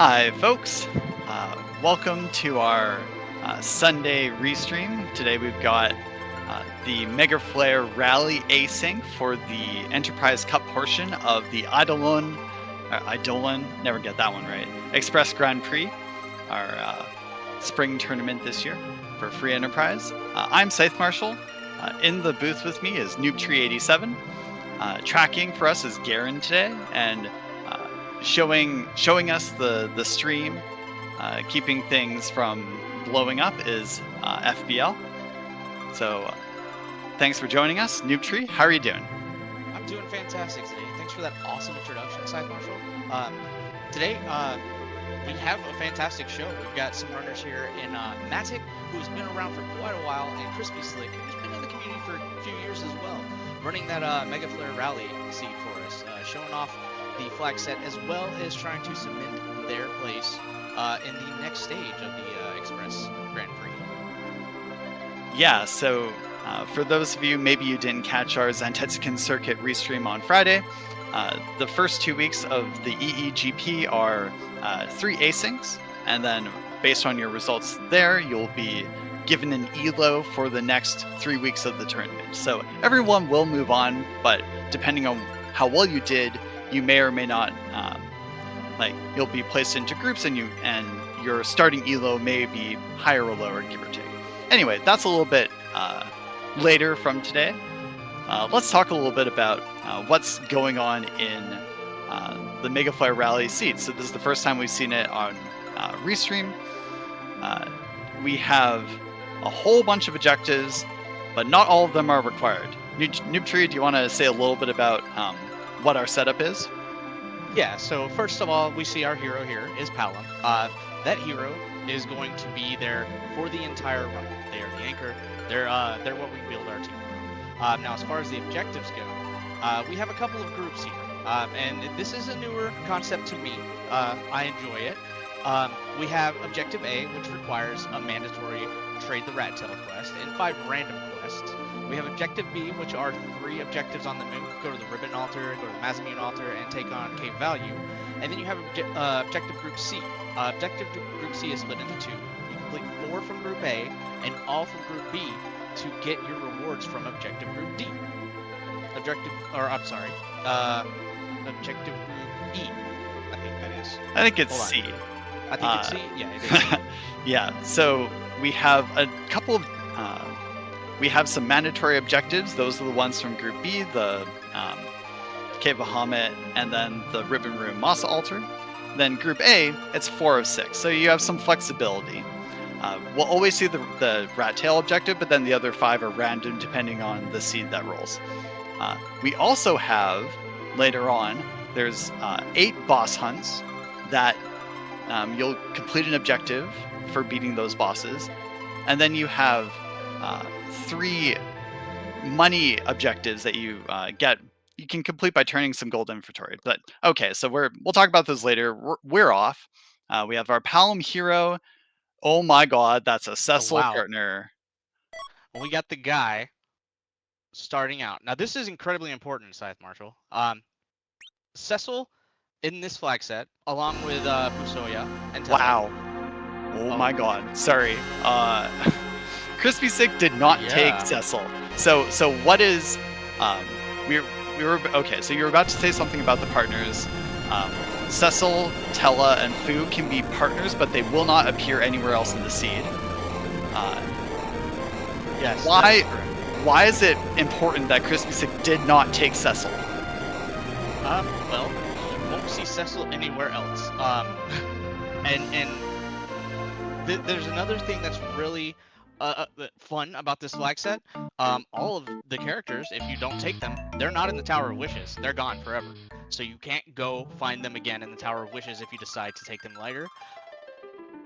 Hi, folks. Welcome to our Sunday restream. Today we've got the Mega Flare Rally Async for the Enterprise Cup portion of the Eidolon, never get that one right, Express Grand Prix, our spring tournament this year for Free Enterprise. I'm Scythe Marshall. In the booth with me is Noobtree87. Tracking for us is Garen today, and showing us the stream, keeping things from blowing up is FBL. So thanks for joining us. Noobtree, how are you doing? I'm doing fantastic today. Thanks for that awesome introduction, Scythe Marshall. Today, we have a fantastic show. We've got some runners here in Matik, who's been around for quite a while, and Kryspyslick, who's been in the community for a few years as well, running that Mega Flare Rally seed for us, showing off the flag set as well as trying to cement their place in the next stage of the Express Grand Prix. Yeah, so for those of you, maybe you didn't catch our Zantetsuken Circuit restream on Friday, the first 2 weeks of the EEGP are 3 asyncs, and then based on your results there, you'll be given an ELO for the next 3 weeks of the tournament. So everyone will move on, but depending on how well you did, you may or may not, you'll be placed into groups, and your starting ELO may be higher or lower, give or take. Anyway, that's a little bit later from today. Let's talk a little bit about what's going on in the Mega Flare Rally seed. So this is the first time we've seen it on Restream. We have a whole bunch of objectives, but not all of them are required. Noobtree, do you want to say a little bit about what our setup is? Yeah, so first of all, we see our hero here is Palom. That hero is going to be there for the entire run. They are the anchor. They're what we build our team from. Now, as far as the objectives go, we have a couple of groups here, and this is a newer concept to me. I enjoy it. We have Objective A, which requires a mandatory Trade the Rat Tail quest and 5 random quests. We have Objective B, which are 3 objectives on the move. Go to the Ribbon Altar, go to the Mazamune Altar, and take on Cave Value. And then you have Objective Group C. Objective Group C is split into 2. You complete 4 from Group A and all from Group B to get your rewards from Objective Group D. Objective Group E, I think that is. I think it's C. I think it's C? Yeah, it is. Yeah, so we have a couple of... we have some mandatory objectives. Those are the ones from Group B, the Cave Bahamut, and then the Ribbon Room Moss Altar. Then Group A, it's 4 of 6, so you have some flexibility. We'll always see the Rat Tail objective, but then the other 5 are random depending on the seed that rolls. We also have, later on, there's 8 boss hunts that you'll complete an objective for beating those bosses. And then you have 3 money objectives that you you can complete by turning some gold inventory. But okay, so we'll talk about those later. We're off. We have our Palom hero. Oh my god, that's a Cecil partner. We got the guy starting out. Now this is incredibly important, Scythe Marshall. Cecil in this flag set, along with Fusoya and Tella. Wow. Oh my god. Sorry. Kryspyslick did not take Cecil. So what is we were okay, so you were about to say something about the partners. Cecil, Tella, and Fu can be partners, but they will not appear anywhere else in the seed. Yes. Why is it important that Kryspyslick did not take Cecil? Well, you won't see Cecil anywhere else. There's another thing that's really fun about this flag set. All of the characters, if you don't take them, they're not in the Tower of Wishes. They're gone forever. So you can't go find them again in the Tower of Wishes if you decide to take them later.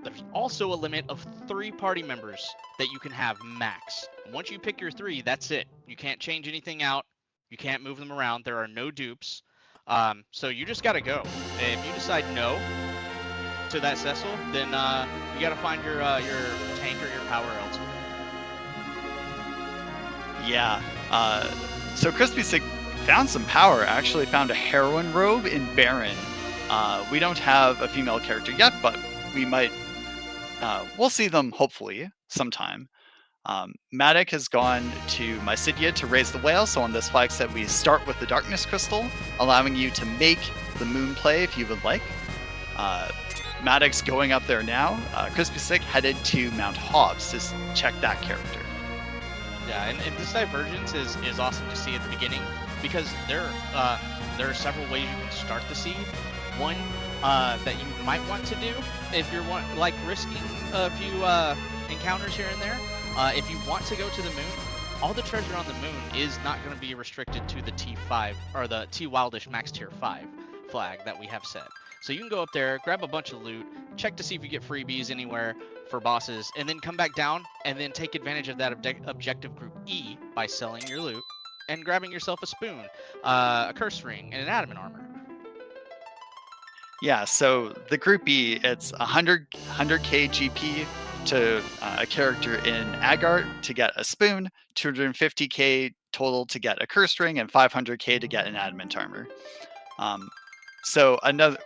There's also a limit of 3 party members that you can have max. Once you pick your 3, that's it. You can't change anything out. You can't move them around. There are no dupes. So you just gotta go. And if you decide no to that Cecil, then you gotta find your tank or your power elsewhere. Yeah. So Kryspyslick found some power. Actually found a heroine robe in Baron We don't have a female character yet, but we might. We'll see them hopefully sometime. Matik has gone to Mysidia to raise the whale, so on this flag set we start with the Darkness Crystal, allowing you to make the moon play if you would like. Matik's going up there now. Kryspyslick headed to Mount Hobbs to check that character. Yeah, and this Divergence is awesome to see at the beginning, because there are several ways you can start the seed. One that you might want to do if you're risking a few encounters here and there. If you want to go to the moon, all the treasure on the moon is not going to be restricted to the T5 or the T Wildish Max Tier 5 flag that we have set. So you can go up there, grab a bunch of loot, check to see if you get freebies anywhere for bosses, and then come back down and then take advantage of that objective group E by selling your loot and grabbing yourself a spoon, a curse ring, and an adamant armor. Yeah, so the group E, it's 100k GP to a character in Agart to get a spoon, 250k total to get a curse ring, and 500k to get an adamant armor. So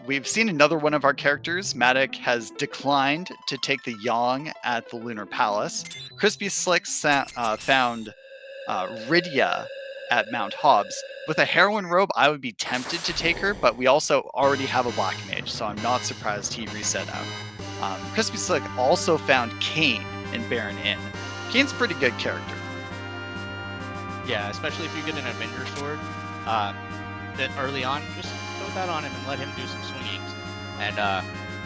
we've seen another one of our characters. Matik has declined to take the Yang at the Lunar Palace. Kryspyslick found Rydia at Mount Hobbs. With a heroine robe, I would be tempted to take her, but we also already have a black mage, so I'm not surprised he reset out. Kryspyslick also found Kane in Baron Inn. Kane's a pretty good character. Yeah, especially if you get an Avenger sword that early on, just throw that on him and let him do some swingings. And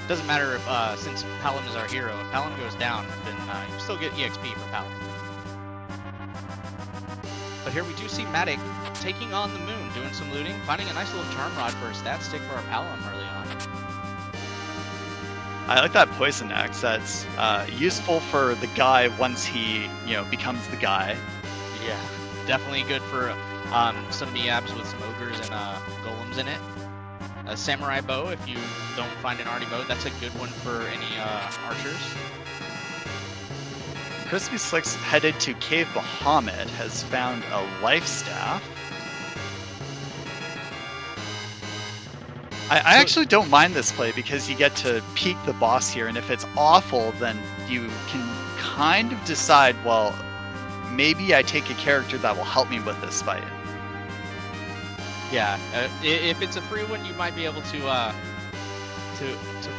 doesn't matter if, since Palom is our hero, if Palom goes down, then you still get EXP for Palom. But here we do see Matik taking on the moon, doing some looting, finding a nice little charm rod for a stat stick for our Palom early on. I like that poison axe. That's useful for the guy once he, becomes the guy. Yeah, definitely good for some Miabs with some ogres and golems in it. A samurai bow, if you don't find an arty bow, that's a good one for any archers. Kryspyslick's headed to Cave Bahamut, has found a life staff. I actually don't mind this play because you get to peek the boss here, and if it's awful, then you can kind of decide, well, maybe I take a character that will help me with this fight. Yeah, if it's a free one, you might be able to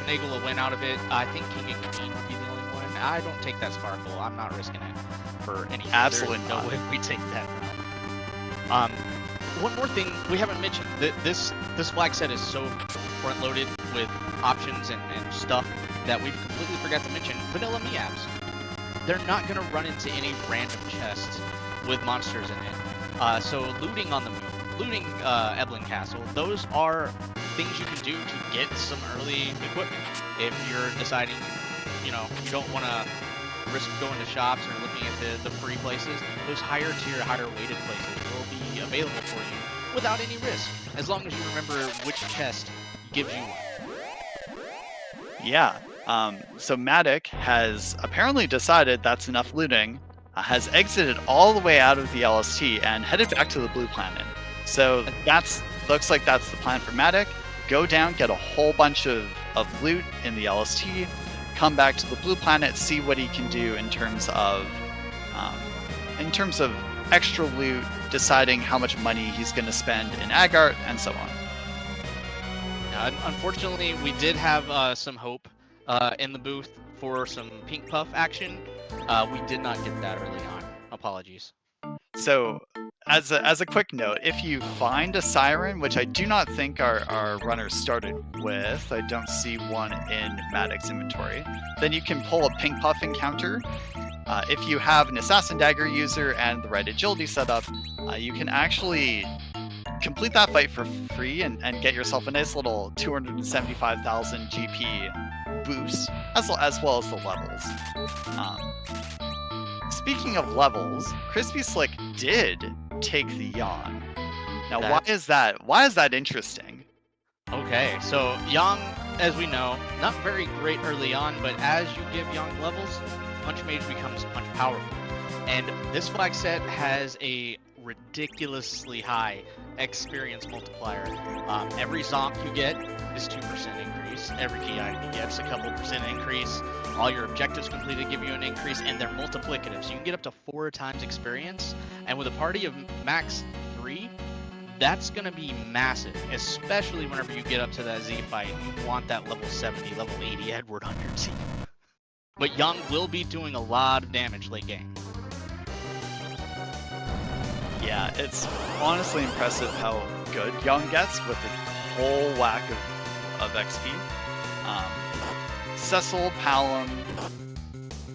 finagle a win out of it. I think King and Queen would be the only one. I don't take that sparkle. I'm not risking it for anything. Absolutely not. No way we take that route. One more thing we haven't mentioned, that this flag set is so front loaded with options and stuff that we've completely forgot to mention vanilla Miabs. They're not going to run into any random chests with monsters in it. So looting on the moon, looting Eblin Castle, those are things you can do to get some early equipment. If you're deciding, you don't want to risk going to shops or looking at the free places, those higher tier, higher weighted places will be available for you without any risk, as long as you remember which chest gives you one. Yeah. So Matik has apparently decided that's enough looting, has exited all the way out of the LST and headed back to the Blue Planet. So looks like that's the plan for Matik. Go down, get a whole bunch of loot in the LST, come back to the Blue Planet, see what he can do in terms of extra loot, deciding how much money he's going to spend in Agart, and so on. Unfortunately, we did have some hope in the booth for some pink puff action. We did not get that early on. Apologies. So, as a quick note, if you find a siren, which I do not think our runners started with, I don't see one in Matik's inventory, then you can pull a pink puff encounter. If you have an assassin dagger user and the right agility setup, you can actually complete that fight for free and get yourself a nice little 275,000 GP boost, as well as the levels. Speaking of levels, Kryspyslick did take the Yang. Now, why is that interesting? Okay, so Yang, as we know, not very great early on, but as you give Yang levels, Punch Mage becomes Punch Powerful. And this flag set has a ridiculously high experience multiplier. Every zonk you get is 2% increase. Every key item he gets a couple percent increase. All your objectives completed give you an increase, and they're multiplicative. So you can get up to 4 times experience. And with a party of max 3, that's going to be massive, especially whenever you get up to that Z fight. You want that level 70, level 80 Edward on your team. But Young will be doing a lot of damage late game. Yeah, it's honestly impressive how good Young gets with a whole whack of XP. Cecil, Palom,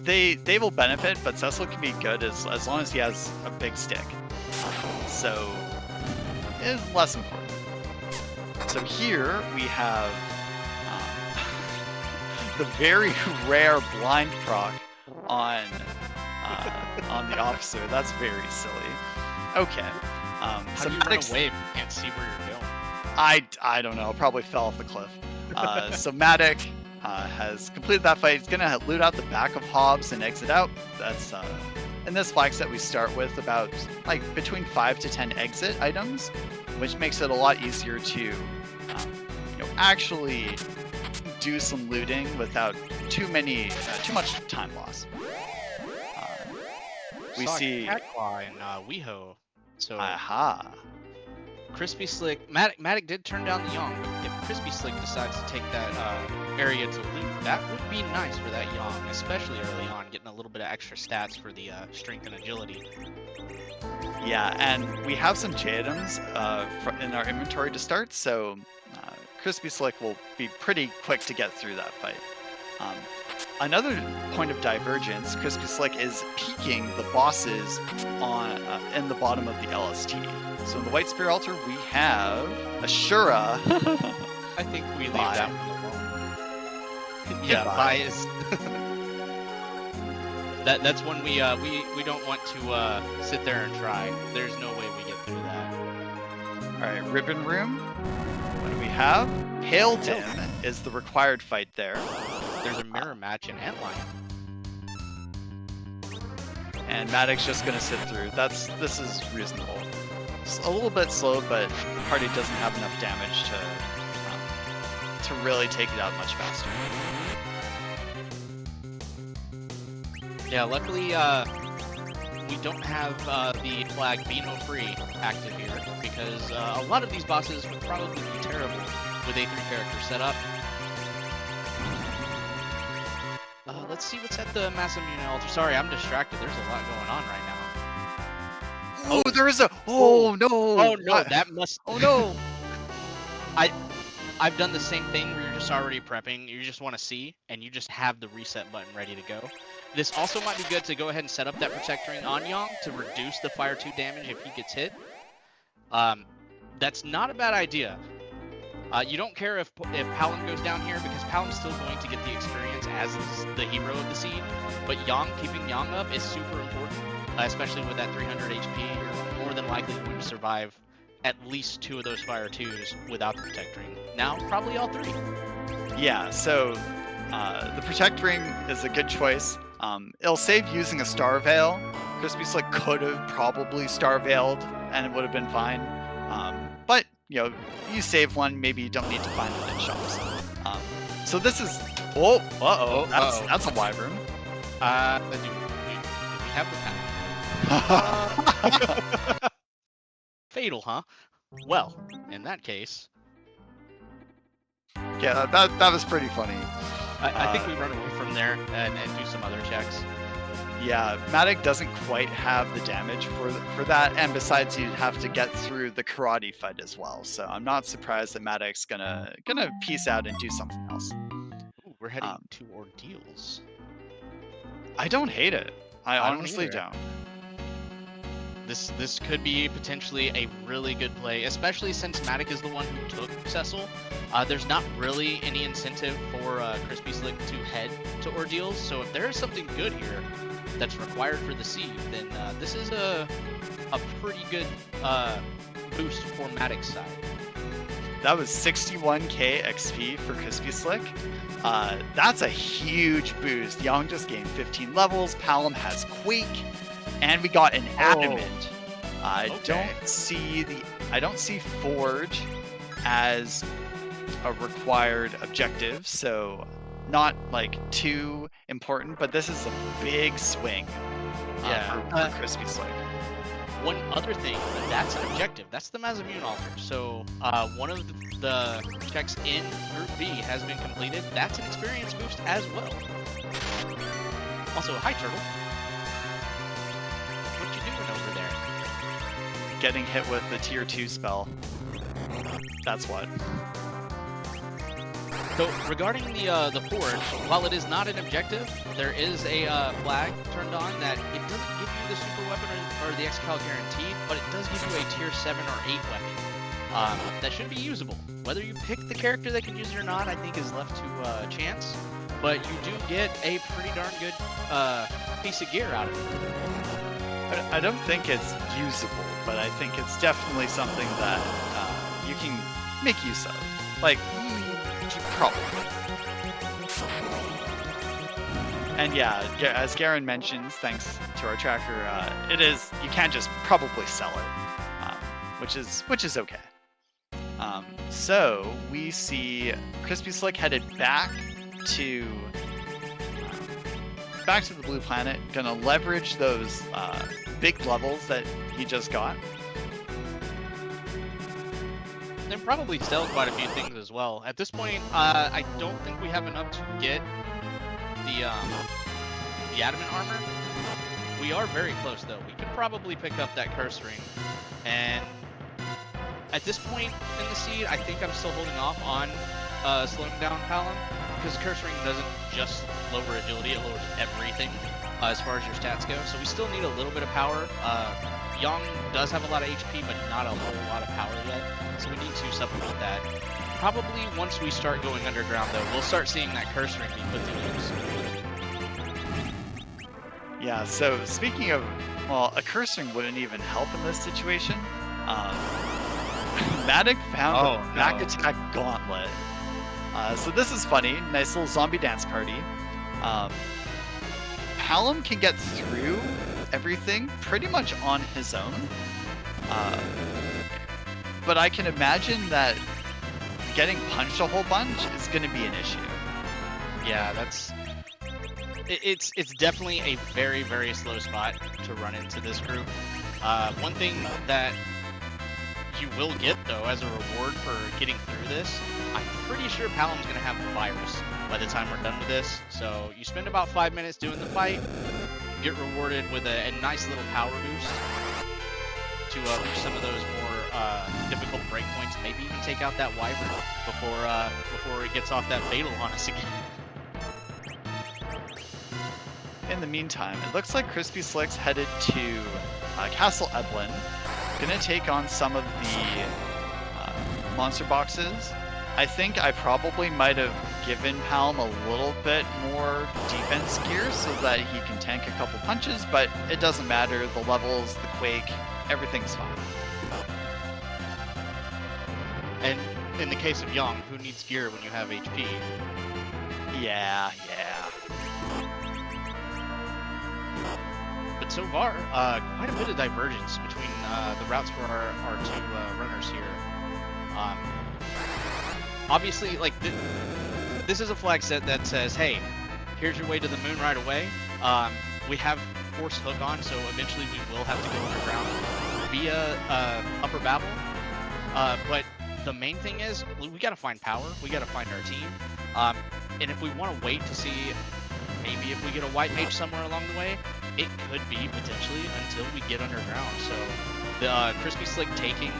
they will benefit, but Cecil can be good as long as he has a big stick. So it's less important. So here we have the very rare blind proc on the officer. That's very silly. Okay. How So do you run Matik's- away if you can't see where you're going? I don't know. Probably fell off the cliff. So Matik has completed that fight. He's gonna loot out the back of Hobbs and exit out. That's in this flag set we start with about like between 5 to 10 exit items, which makes it a lot easier to actually do some looting without too much time loss. We Saw see. Catclaw and Weho. So Aha. Kryspyslick, Matik did turn down the Young. If Kryspyslick decides to take that area to loot, that would be nice for that Young, especially early on, getting a little bit of extra stats for the strength and agility. Yeah, and we have some J items in our inventory to start, so Kryspyslick will be pretty quick to get through that fight. Another point of divergence, Kryspyslick is peeking the bosses in the bottom of the LST. So in the White Spear Altar, we have Ashura. I think we leave Bye. that one alone. Yeah, Bye is. That's when we don't want to sit there and try. There's no way we get through that. All right, Ribbon Room. What do we have? Pale Dim is the required fight there. There's a mirror match in Antlion. And Matik's just gonna sit through. This is reasonable. It's a little bit slow, but the party doesn't have enough damage to really take it out much faster. Yeah, luckily we don't have the flag Be No Free active here, because a lot of these bosses would probably be terrible with a 3 character setup. Let's see what's at the Mass Immune Altar. Sorry, I'm distracted. There's a lot going on right now. Oh, there is a. Oh no! Oh no, that must. Oh no! I've done the same thing where you're just already prepping. You just want to see, and you just have the reset button ready to go. This also might be good to go ahead and set up that Protect Ring on Young to reduce the Fire 2 damage if he gets hit. That's not a bad idea. You don't care if Palom goes down here, because Palom's still going to get the experience as is the hero of the seed. But keeping Yang up is super important, especially with that 300 HP. You're more than likely going to survive at least 2 of those Fire 2s without the Protect Ring. Now, probably all 3. Yeah, so the Protect Ring is a good choice. It'll save using a Star Veil. Kryspyslick could have probably Star Veiled and it would have been fine. But you save one, maybe you don't need to find it in shops. So this is. That's a Wyvern. Do we have the pack? Fatal, huh? Well, in that case, Yeah, that was pretty funny. I think we run away from there and do some other checks. Yeah, Matik doesn't quite have the damage for that, and besides, you'd have to get through the karate fight as well. So I'm not surprised that Matik's gonna peace out and do something else. Ooh, we're heading to Ordeals. I don't hate it. I don't honestly either. don't. This could be potentially a really good play, especially since Matik is the one who took Cecil. There's not really any incentive for Kryspyslick to head to Ordeals, so if there is something good here that's required for the seed, then this is a pretty good boost for Matik's side. That was 61k XP for Kryspyslick. That's a huge boost. Young just gained 15 levels. Palom has Quake, and we got an Adamant. I don't see Forge as a required objective, so not like too important, but this is a big swing Yeah. for Kryspyslick. One other thing, that's an objective. That's the Masamune altar. So one of the checks in Group B has been completed. That's an experience boost as well. Also, hi Turtle. What you doing over there? Getting hit with the tier 2 spell. That's what. So regarding the forge, while it is not an objective, there is a flag turned on that it doesn't give you the super weapon or the X-Cal guaranteed, but it does give you a tier 7 or 8 weapon that should be usable. Whether you pick the character that can use it or not, I think is left to chance, but you do get a pretty darn good piece of gear out of it. I don't think it's usable, but I think it's definitely something that you can make use of. Like, probably. And yeah, as Garen mentions, thanks to our tracker, you can't just probably sell it, which is okay. So we see Kryspyslick headed back to the blue planet, gonna leverage those big levels that he just got. And probably sell quite a few things as well. At this point, I don't think we have enough to get the adamant armor. We are very close though. We could probably pick up that curse ring. And at this point in the seed, I think I'm still holding off on slowing down Palom, because the curse ring doesn't just lower agility, it lowers everything as far as your stats go. So we still need a little bit of power. Yang does have a lot of HP, but not a whole lot of power yet. So we need to supplement that. Probably once we start going underground, though, we'll start seeing that curse ring be put to use. Yeah, so speaking of, well, a curse ring wouldn't even help in this situation. Matik found a back attack gauntlet. So this is funny. Nice little zombie dance party. Palom can get through everything pretty much on his own. But I can imagine that getting punched a whole bunch is going to be an issue. Yeah, it's definitely a very, very slow spot to run into this group. One thing that you will get, though, as a reward for getting through this, I'm pretty sure Palom's going to have a virus by the time we're done with this. So you spend about 5 minutes doing the fight, get rewarded with a nice little power boost to reach some of those more difficult breakpoints. Maybe even take out that wyvern before it gets off that fatal on us again. In the meantime, it looks like Kryspyslick's headed to Castle Eidolon. Gonna take on some of the monster boxes. I think I probably might have given Palom a little bit more defense gear so that he can tank a couple punches, but it doesn't matter. The levels, the quake, everything's fine. And in the case of Yang, who needs gear when you have HP? Yeah. But so far, quite a bit of divergence between the routes for our two runners here. Obviously, like, this is a flag set that says, hey, here's your way to the moon right away. We have Force Hook on, so eventually we will have to go underground via Upper Babel. But the main thing is, we gotta find power, we gotta find our team. And if we want to wait to see maybe if we get a white mage somewhere along the way, it could be potentially until we get underground. So the Kryspyslick taking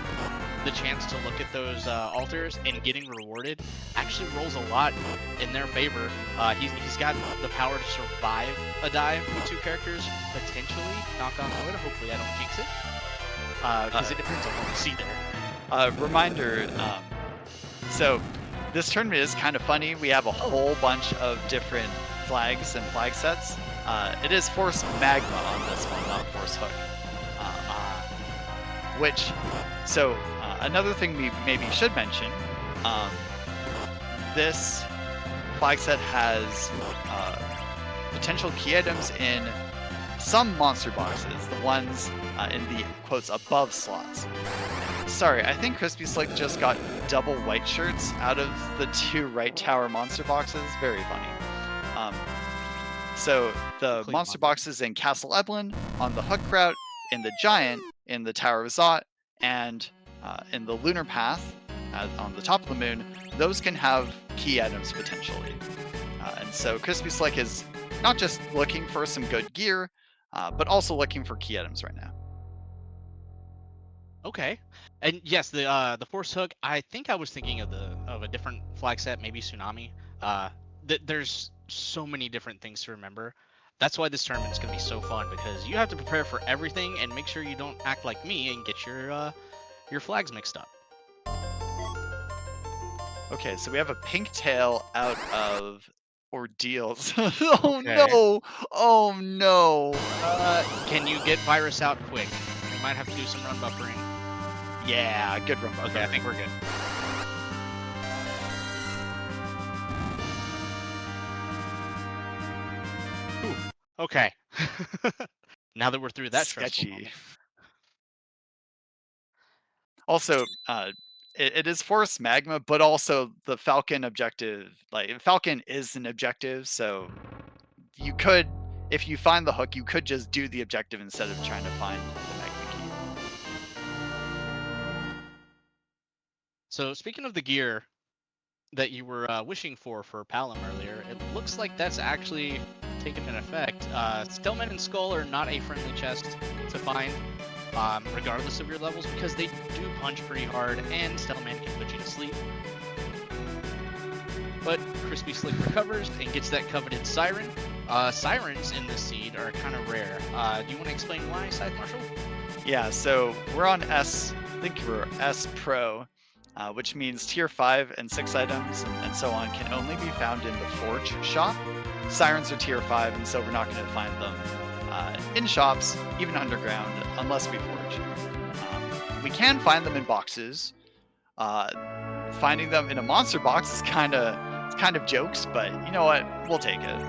the chance to look at those altars and getting rewarded actually rolls a lot in their favor. He's got the power to survive a dive with two characters, potentially, knock on wood. Hopefully I don't jinx it, because it depends on what we see there. Reminder, so this tournament is kind of funny. We have a whole bunch of different flags and flag sets. It is Force Magma on this one, not Force Hook. Another thing we maybe should mention, this flag set has potential key items in some monster boxes, the ones in the quotes above slots. Sorry, I think Kryspyslick just got double white shirts out of the 2 right tower monster boxes. Very funny. So the Clean monster one. boxes in Castle Eblin, on the Hook Route, in the Giant, in the Tower of Zot, and in the Lunar Path on the top of the moon, those can have key items potentially. And so Kryspyslick is not just looking for some good gear, but also looking for key items right now. Okay. And yes, the Force Hook. I think I was thinking of a different flag set, maybe Tsunami. There's so many different things to remember. That's why this tournament's gonna be so fun because you have to prepare for everything and make sure you don't act like me and get your flags mixed up. Okay, so we have a pink tail out of Ordeals. Oh Okay. no! Oh no! Can you get virus out quick? We might have to do some run buffering. Yeah, good run Okay, I think we're good. Whew. Okay. Now that we're through that stressful Sketchy. moment. Also, it is Forest Magma, but also the Falcon objective. Like Falcon is an objective, so you could, if you find the hook, you could just do the objective instead of trying to find the Magma Key. So speaking of the gear that you were wishing for Palom earlier, it looks like that's actually taken an effect. Stillman and Skull are not a friendly chest to find, regardless of your levels, because they do punch pretty hard, and Stillman can put you to sleep. But Kryspyslick recovers and gets that coveted Siren. Sirens in this seed are kind of rare. Do you want to explain why, Scythe Marshal? Yeah, so we're on S, I think we're S Pro, which means tier 5 and 6 items and so on can only be found in the Forge shop. Sirens are tier 5, and so we're not going to find them in shops, even underground, unless we forge. We can find them in boxes. Finding them in a monster box is kind of jokes, but you know what? We'll take it.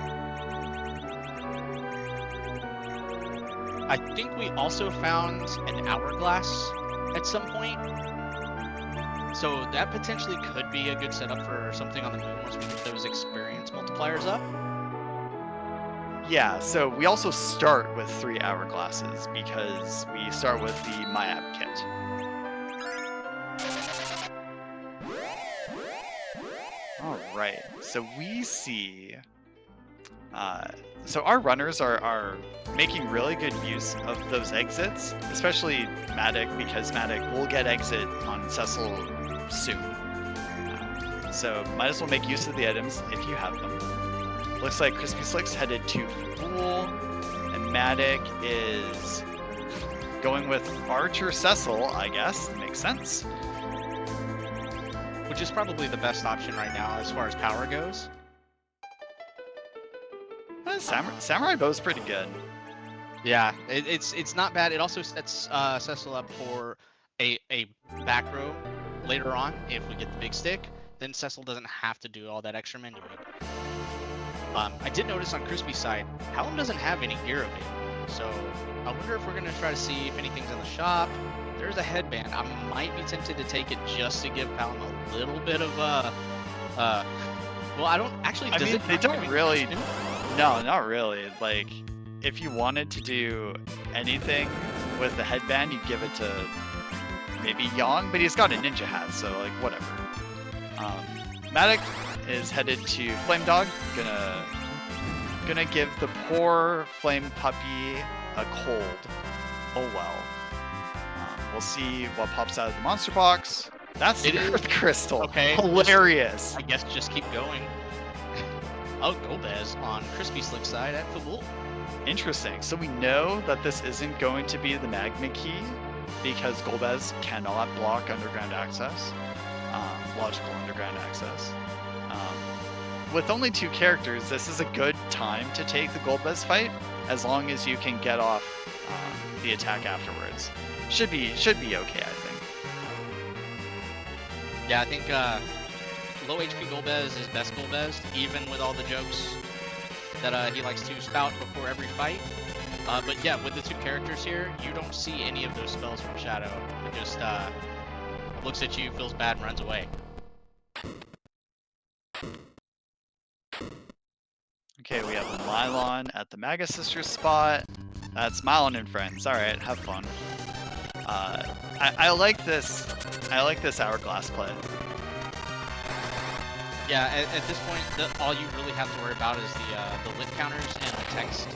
I think we also found an hourglass at some point. So that potentially could be a good setup for something on the moon once we get those experience multipliers up. Yeah, so we also start with 3 hourglasses because we start with the Myab kit. All right, so we see. So our runners are making really good use of those exits, especially Matik, because Matik will get exit on Cecil soon. So might as well make use of the items if you have them. Looks like Kryspyslick's headed to Fool, and Matik is going with Archer Cecil, I guess. Makes sense. Which is probably the best option right now as far as power goes. Samurai Bow's pretty good. Yeah, it's not bad. It also sets Cecil up for a back row later on if we get the big stick. Then Cecil doesn't have to do all that extra menuing. I did notice on Crispy's side, Palom doesn't have any gear available. So I wonder if we're going to try to see if anything's in the shop. There's a headband. I might be tempted to take it just to give Palom a little bit of well, I don't actually. I mean, they don't really. costume? No, not really. Like, if you wanted to do anything with the headband, you'd give it to maybe Yang, but he's got a ninja hat, so like whatever. Matik is headed to Flame Dog. Gonna give the poor flame puppy a cold. Oh well. We'll see what pops out of the monster box. That's the Earth Crystal. Okay. Hilarious. I guess just keep going. Oh, Golbez on Kryspyslick's side at Fabul. Interesting. So we know that this isn't going to be the Magma Key because Golbez cannot block underground access, logical underground access. With only 2 characters, this is a good time to take the Golbez fight as long as you can get off the attack afterwards. Should be okay, I think. Yeah, I think low HP Golbez is best Golbez, even with all the jokes that he likes to spout before every fight. But yeah, with the two characters here, you don't see any of those spells from Shadow. It just looks at you, feels bad, and runs away. Okay, we have Mylon at the Maga Sisters spot. That's Mylon and friends. All right, have fun. I like this. I like this Hourglass play. Yeah, at this point, all you really have to worry about is the lit counters and the text.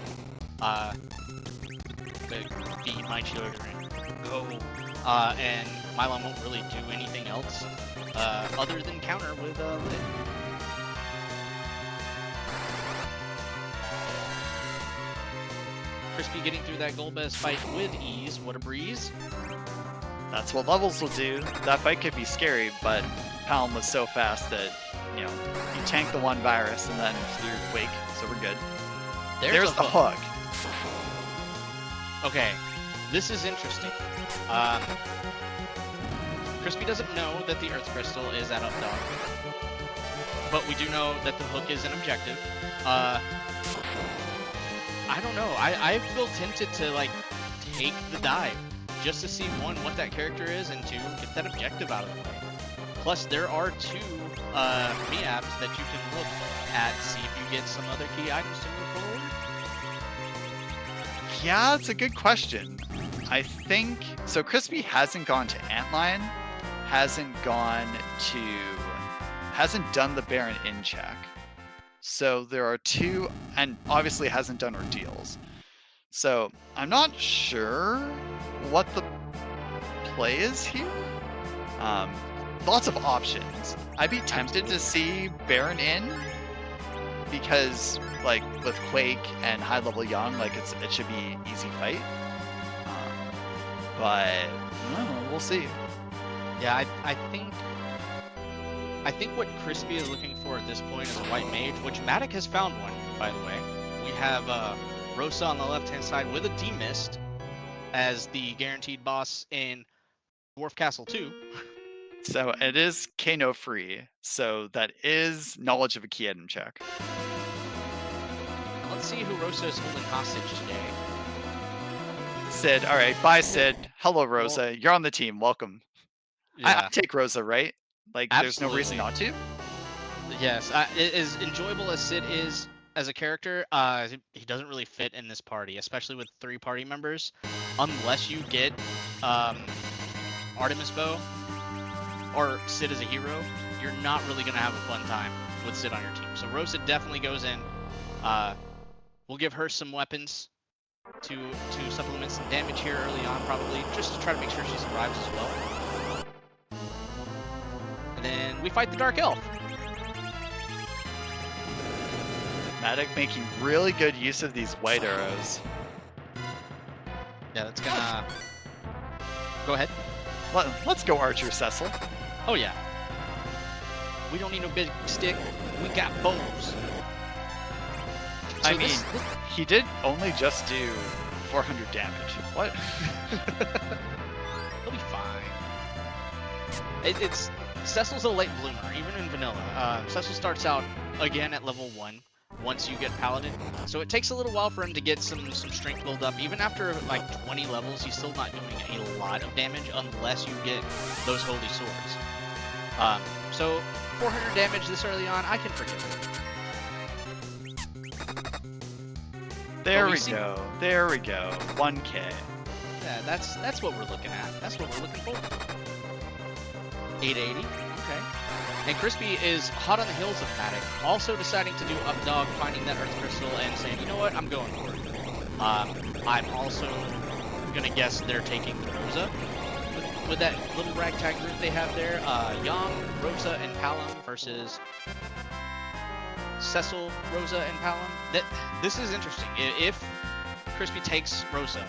Feed my children. Go. And Mylon won't really do anything else other than counter with lit. Crispy getting through that Golbez fight with ease. What a breeze. That's what levels will do. That fight could be scary, but Palm was so fast that, you know, he tanked the one virus and then threw Quake, so we're good. There's the hook. Okay, this is interesting. Crispy doesn't know that the Earth Crystal is at up dog, but we do know that the hook is an objective. I don't know. I feel tempted to like take the dive just to see one, what that character is, and two, get that objective out of the way. Plus, there are two Miabs that you can look at, see if you get some other key items to move forward. Yeah, it's a good question. I think so. Crispy hasn't gone to Antlion, hasn't done the Baron in check. So there are two, and obviously hasn't done Ordeals. So I'm not sure what the play is here. Lots of options. I'd be tempted to see Baron in because, like, with Quake and high level Young, like it should be easy fight. But I don't know, we'll see. Yeah, I think what Crispy is looking for at this point is a white mage, which Matik has found one, by the way. We have Rosa on the left-hand side with a D-Mist as the guaranteed boss in Dwarf Castle 2. So it is Kano free, so that is knowledge of a key item check. Now let's see who Rosa is holding hostage today. Sid, all right, bye Sid. Hello Rosa, you're on the team, welcome. Yeah, I take Rosa, right? Like, there's no reason not to? Yes, as enjoyable as Sid is as a character, he doesn't really fit in this party, especially with 3 party members, unless you get Artemis Bow or Sid as a hero. You're not really going to have a fun time with Sid on your team. So Rosa definitely goes in. We'll give her some weapons to supplement some damage here early on, probably, just to try to make sure she survives as well. And then we fight the Dark Elf. Matik making really good use of these white arrows. Yeah, that's gonna... Go ahead. Let's go Archer Cecil. Oh yeah. We don't need no big stick. We got bows. I mean, he did only just do 400 damage. What? He'll be fine. It's Cecil's a late bloomer, even in vanilla. Cecil starts out again at level 1 once you get Paladin, so it takes a little while for him to get some strength build up. Even after like 20 levels, he's still not doing a lot of damage unless you get those holy swords. So 400 damage this early on, I can forgive it. There we go. There we go. 1K. Yeah, that's what we're looking at. That's what we're looking for. 880. Okay. And Crispy is hot on the heels of Matik, also deciding to do up dog, finding that Earth Crystal and saying, you know what, I'm going for it. I'm also gonna guess they're taking Rosa with that little ragtag group they have there. Young, Rosa, and Palom versus Cecil, Rosa, and Palom. This is interesting. If Crispy takes Rosa,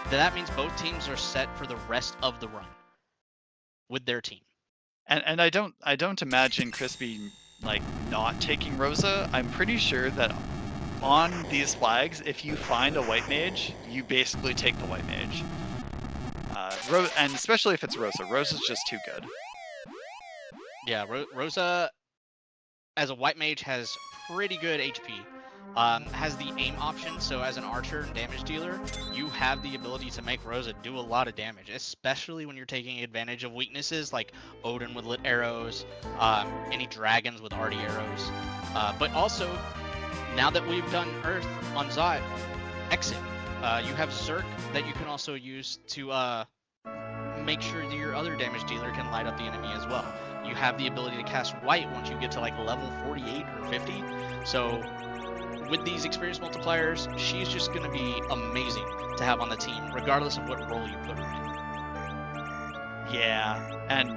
then that means both teams are set for the rest of the run with their team. And I don't imagine Crispy like not taking Rosa. I'm pretty sure that on these flags, if you find a white mage, you basically take the white mage. And especially if it's Rosa. Rosa's just too good. Yeah, Rosa as a white mage has pretty good HP. has the aim option. So as an archer and damage dealer, you have the ability to make Rosa do a lot of damage, especially when you're taking advantage of weaknesses like Odin with lit arrows, any dragons with arty arrows. But also, now that we've done Earth on Zod, Exit, you have Zerk that you can also use to make sure that your other damage dealer can light up the enemy as well. You have the ability to cast White once you get to like level 48 or 50. So with these experience multipliers, she's just going to be amazing to have on the team, regardless of what role you put her in. Yeah, and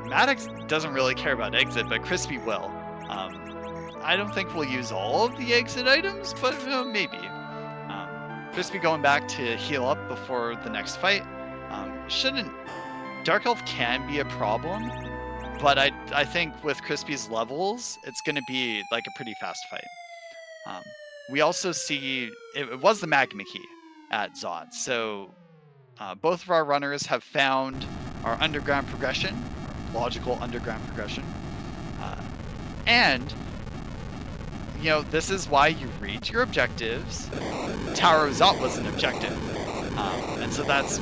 Matik doesn't really care about exit, but Crispy will. I don't think we'll use all of the exit items, but maybe. Crispy going back to heal up before the next fight. Shouldn't... Dark Elf can be a problem, but I think with Crispy's levels, it's going to be like a pretty fast fight. We also see... It was the Magma Key at Zod, so both of our runners have found our underground progression, logical underground progression, and you know, this is why you read your objectives. Tower of Zot was an objective, and so that's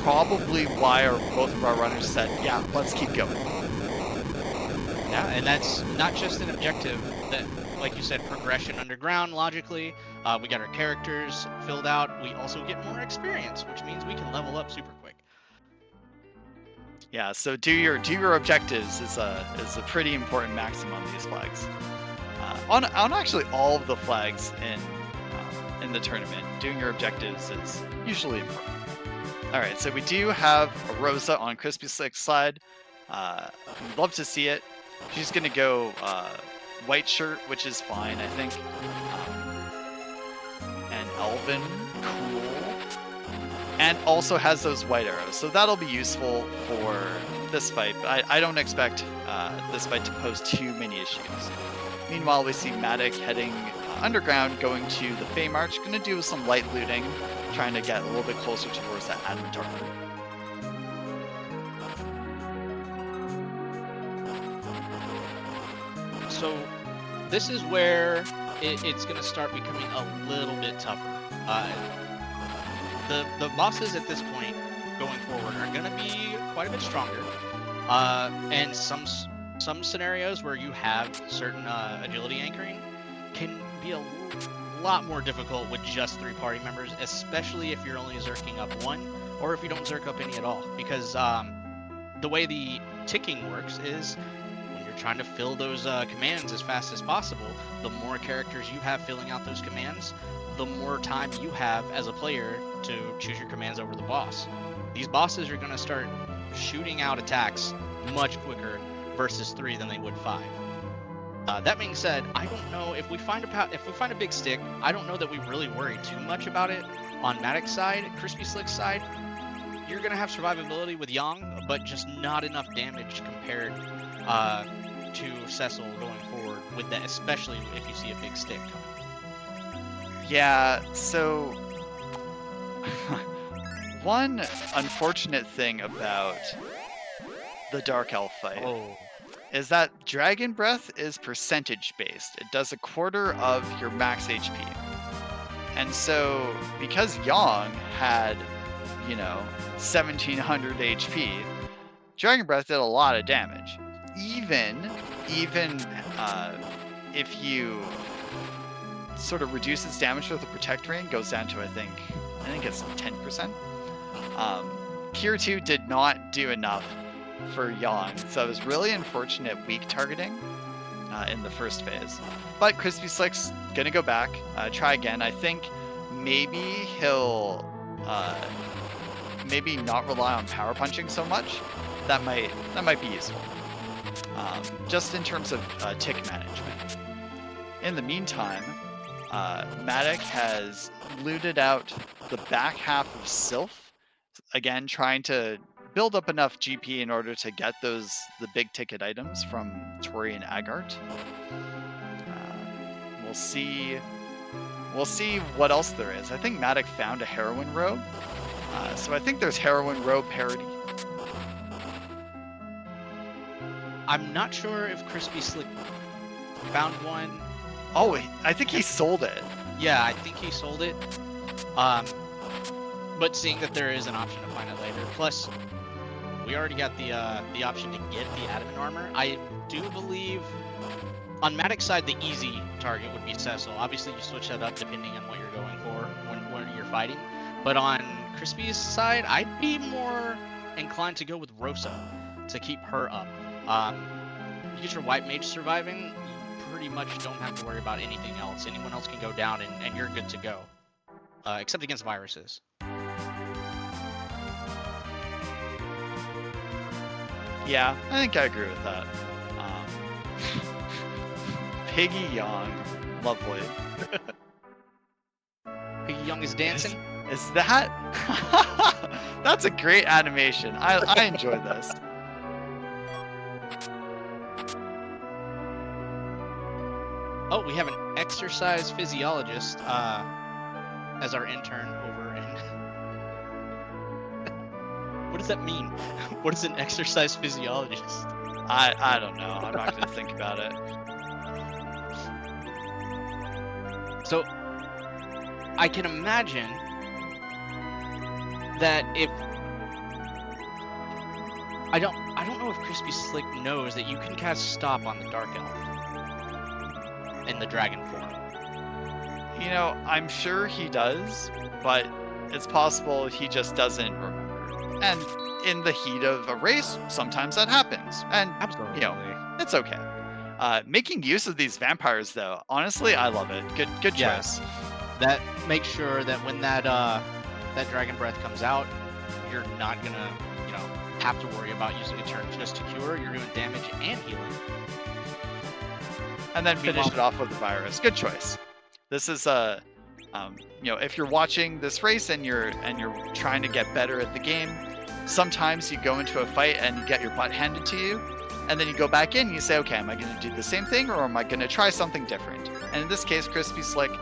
probably why both of our runners said, yeah, let's keep going. Yeah, and that's not just an objective that, like you said, progression underground logically. We got our characters filled out. We also get more experience, which means we can level up super quick. Yeah, so do your objectives is a pretty important maxim on these flags. On actually all of the flags in the tournament, doing your objectives is usually important. All right, so we do have a Rosa on Kryspyslick's side. Love to see it. She's gonna go white shirt, which is fine, I think. And Elven, cool. And also has those white arrows, so that'll be useful for this fight. But I don't expect this fight to pose too many issues. Meanwhile, we see Matik heading underground, going to the Fey March, going to do some light looting, trying to get a little bit closer towards that admin target. So this is where it's going to start becoming a little bit tougher. The bosses at this point going forward are going to be quite a bit stronger, and some scenarios where you have certain agility anchoring can be a lot more difficult with just 3 party members, especially if you're only zerking up 1 or if you don't zerk up any at all, because the way the ticking works is when you're trying to fill those commands as fast as possible, the more characters you have filling out those commands, the more time you have as a player to choose your commands over the boss. These bosses are going to start shooting out attacks much quicker versus 3 than they would 5. That being said, I don't know if we find a big stick. I don't know that we really worry too much about it. On Matik's side, Kryspyslick's side, you're gonna have survivability with Yang, but just not enough damage compared to Cecil going forward with that, especially if you see a big stick coming. Yeah. So one unfortunate thing about the Dark Elf fight is that Dragon Breath is percentage based. It does 1/4 of your max HP. And so because Yang had, 1700 HP, Dragon Breath did a lot of damage. Even if you sort of reduce its damage with the Protect Ring, goes down to I think it's 10%. Cure 2 did not do enough for Yang, so it was really unfortunate weak targeting in the first phase. But Kryspyslick's gonna go back, try again. I think maybe he'll maybe not rely on power punching so much. That might be useful, just in terms of tick management. In the meantime, Matik has looted out the back half of Sylph, again trying to build up enough GP in order to get the big ticket items from Tori and Agart. We'll see what else there is. I think Matik found a heroin robe, so I think there's heroin robe parity. I'm not sure if Kryspyslick found one. Oh, I think he sold it. Yeah, I think he sold it. But seeing that there is an option to find it later, plus we already got the option to get the adamant armor. I do believe on Matik's side the easy target would be Cecil. Obviously you switch that up depending on what you're going for when you're fighting. But on Crispy's side, I'd be more inclined to go with Rosa to keep her up. You get your white mage surviving, you pretty much don't have to worry about anything else. Anyone else can go down and you're good to go. Except against viruses. Yeah, I think I agree with that. Piggy Young, lovely. Piggy Young is dancing. Is that? That's a great animation. I enjoy this. Oh, we have an exercise physiologist as our intern over in. What does that mean? What is an exercise physiologist? I don't know. I'm not gonna think about it. So, I can imagine that if I don't know if Kryspyslick knows that you can cast stop on the Dark Elf in the dragon form. You know, I'm sure he does, but it's possible he just doesn't remember. And in the heat of a race, sometimes that happens. And Absolutely. you know, it's okay. Making use of these vampires, though, honestly, I love it. Good choice. That makes sure that when that dragon breath comes out, you're not gonna, have to worry about using a turn just to cure. You're doing damage and healing. And then finish it off with the virus. Good choice. This is if you're watching this race and you're trying to get better at the game, sometimes you go into a fight and you get your butt handed to you, and then you go back in and you say, okay, am I going to do the same thing or am I going to try something different? And in this case, Kryspyslick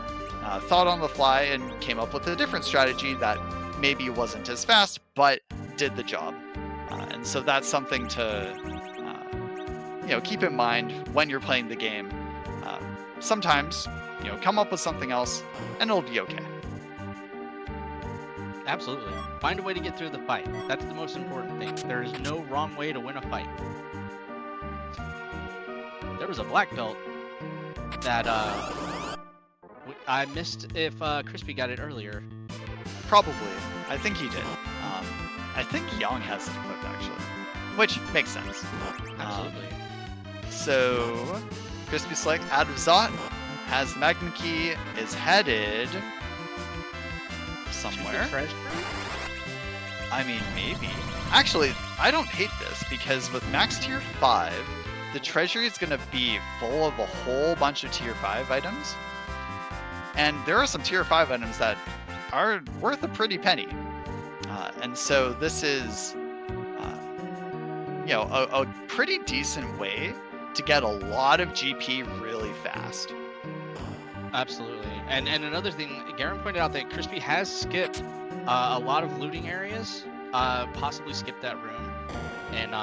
thought on the fly and came up with a different strategy that maybe wasn't as fast, but did the job. And so that's something to keep in mind when you're playing the game. Sometimes, come up with something else and it'll be okay. Absolutely. Find a way to get through the fight. That's the most important thing. There is no wrong way to win a fight. There was a black belt that I missed if Crispy got it earlier. Probably. I think he did. I think Young has it equipped, actually. Which makes sense. Absolutely. So, Kryspyslick out of Zot has the Magnum Key, is headed somewhere. I mean, maybe. Actually, I don't hate this because with max tier 5, the treasury is going to be full of a whole bunch of tier 5 items. And there are some tier 5 items that are worth a pretty penny. And so this is, a pretty decent way to get a lot of GP really fast. Absolutely. And another thing, Garen pointed out that Crispy has skipped a lot of looting areas, possibly skipped that room in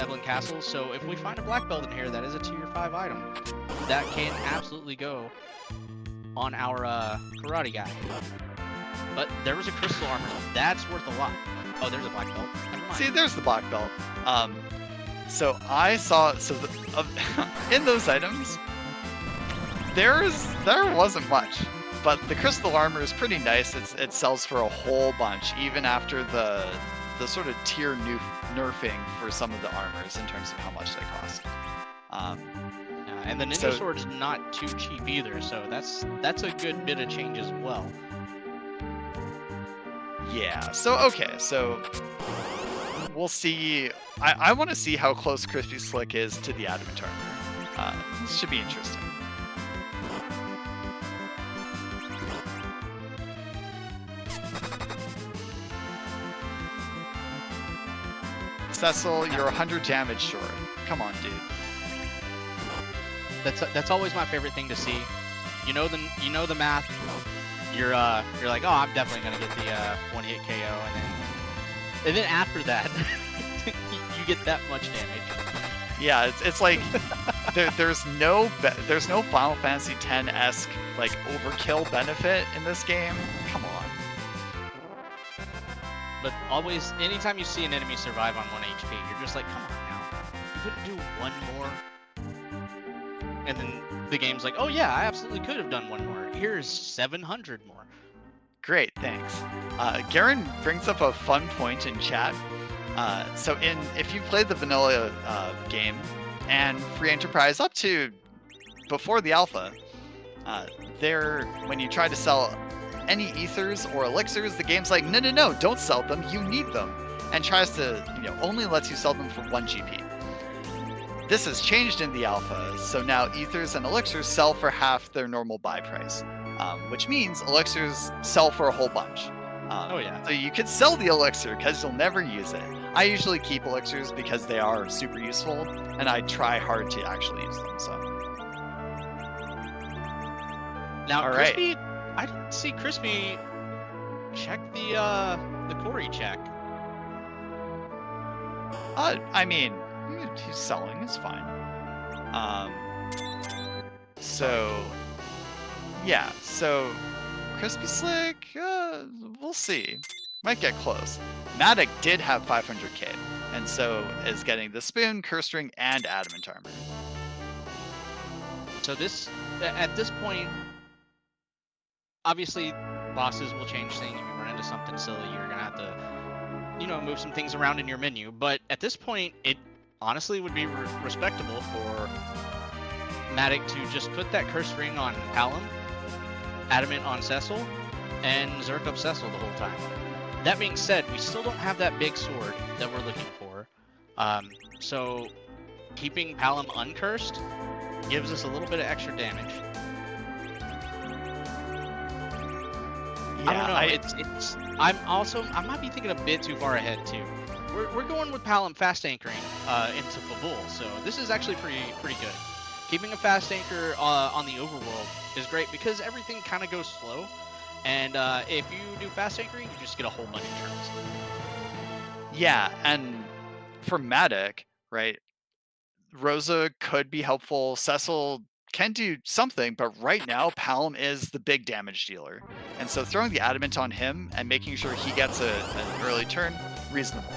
Evelyn Castle. So if we find a black belt in here that is a tier 5 item, that can absolutely go on our karate guy. But there was a crystal armor. That's worth a lot. Oh, there's a black belt. Never mind. See, there's the black belt. So I saw in those items, there wasn't much, but the crystal armor is pretty nice. It sells for a whole bunch, even after the sort of tier nerfing for some of the armors in terms of how much they cost. And the ninja sword is not too cheap either, so that's a good bit of change as well. Yeah. So we'll see. I want to see how close Kryspyslick is to the adamant armor. This should be interesting. Cecil, you're 100 damage short. Come on, dude. That's always my favorite thing to see. You know the math. You're like, oh, I'm definitely gonna get the one hit KO, and then after that, you get that much damage. Yeah, it's like there's no Final Fantasy X-esque like overkill benefit in this game. Come on. But always, anytime you see an enemy survive on 1 HP, you're just like, come on now. You couldn't do one more? And then the game's like, oh yeah, I absolutely could have done one more. Here's 700 more. Great, thanks. Garen brings up a fun point in chat. So if you've played the vanilla game and free enterprise up to before the alpha, when you try to sell any ethers or elixirs, the game's like, no, don't sell them, you need them, and tries to, only lets you sell them for 1 GP. This has changed in the alpha, so now ethers and elixirs sell for half their normal buy price, which means elixirs sell for a whole bunch. Oh yeah. So you could sell the elixir because you'll never use it. I usually keep elixirs because they are super useful, and I try hard to actually use them. So now, all Crispy, I didn't see Crispy check the Corey check. I mean, he's selling. It's fine. So yeah. So Kryspyslick, we'll see. Might get close. Matik did have 500k, and so is getting the spoon, curse ring, and adamant armor. So at this point, obviously, bosses will change things. If you run into something silly, you're gonna have to, move some things around in your menu. But at this point, it honestly would be respectable for Matik to just put that curse ring on Palom, adamant on Cecil, and Zerk up Cecil the whole time. That being said, we still don't have that big sword that we're looking for. So keeping Palom uncursed gives us a little bit of extra damage. Yeah, I don't know. I might be thinking a bit too far ahead too. We're going with Palom fast anchoring into Fabul, so this is actually pretty good. Keeping a fast anchor on the overworld is great because everything kind of goes slow. And if you do fast anchoring, you just get a whole bunch of turns. Yeah, and for Matik, right, Rosa could be helpful. Cecil can do something, but right now, Palom is the big damage dealer. And so throwing the adamant on him and making sure he gets an early turn, reasonable.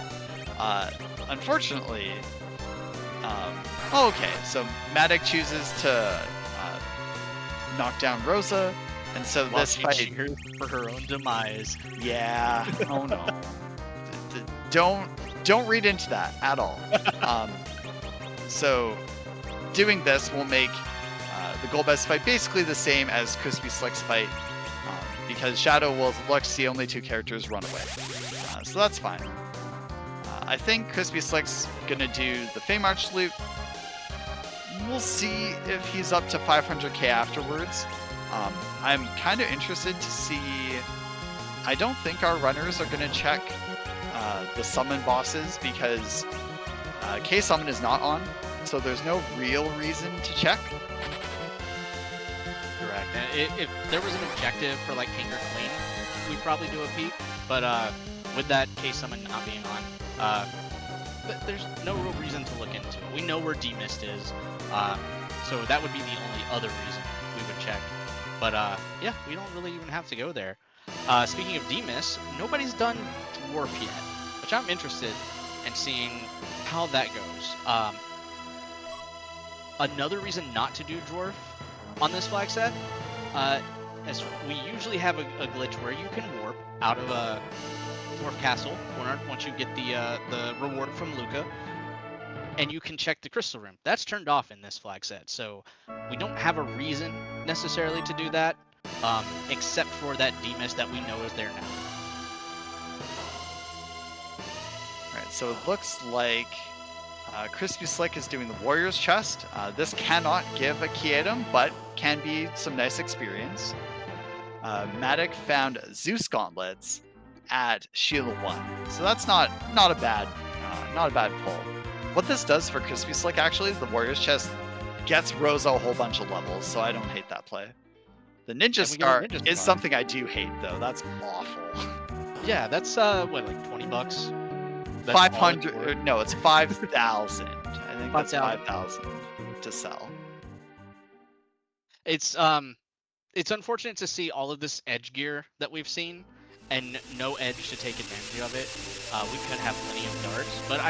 Unfortunately, okay, so Matik chooses to knock down Rosa. And so this fight cheers for her own demise. Yeah. Oh no. Don't read into that at all. So doing this will make the Golbez fight basically the same as Kryspyslick's fight, because Shadow will look see only 2 characters run away. So that's fine. I think Kryspyslick's gonna do the Feymarch loot. We'll see if he's up to 500k afterwards. I'm kind of interested to see. I don't think our runners are going to check the summon bosses because K summon is not on, so there's no real reason to check. Correct. If there was an objective for like King or Queen, we'd probably do a peek. But with that K summon not being on, there's no real reason to look into it. We know where D-Mist is, so that would be the only other reason we would check. But yeah, we don't really even have to go there. Speaking of D-Mist, nobody's done Dwarf yet, which I'm interested in seeing how that goes. Another reason not to do Dwarf on this flag set, as we usually have a glitch where you can warp out of a Dwarf Castle once you get the reward from Luca, and you can check the crystal room. That's turned off in this flag set, so we don't have a reason necessarily to do that, except for that D-Mist that we know is there now. Alright, so it looks like Kryspyslick is doing the Warrior's Chest. This cannot give a key item, but can be some nice experience. Matik found Zeus gauntlets at Sheila 1, so that's not a bad pull. What this does for Kryspyslick, actually, the Warrior's Chest gets Rosa a whole bunch of levels, so I don't hate that play. The Ninja Star is something I do hate, though. That's awful. Yeah, that's what, like $20? 500? No, it's 5,000. I think that's 5,000. 5,000 to sell. It's unfortunate to see all of this edge gear that we've seen, and no edge to take advantage of it. We could have plenty of darts, but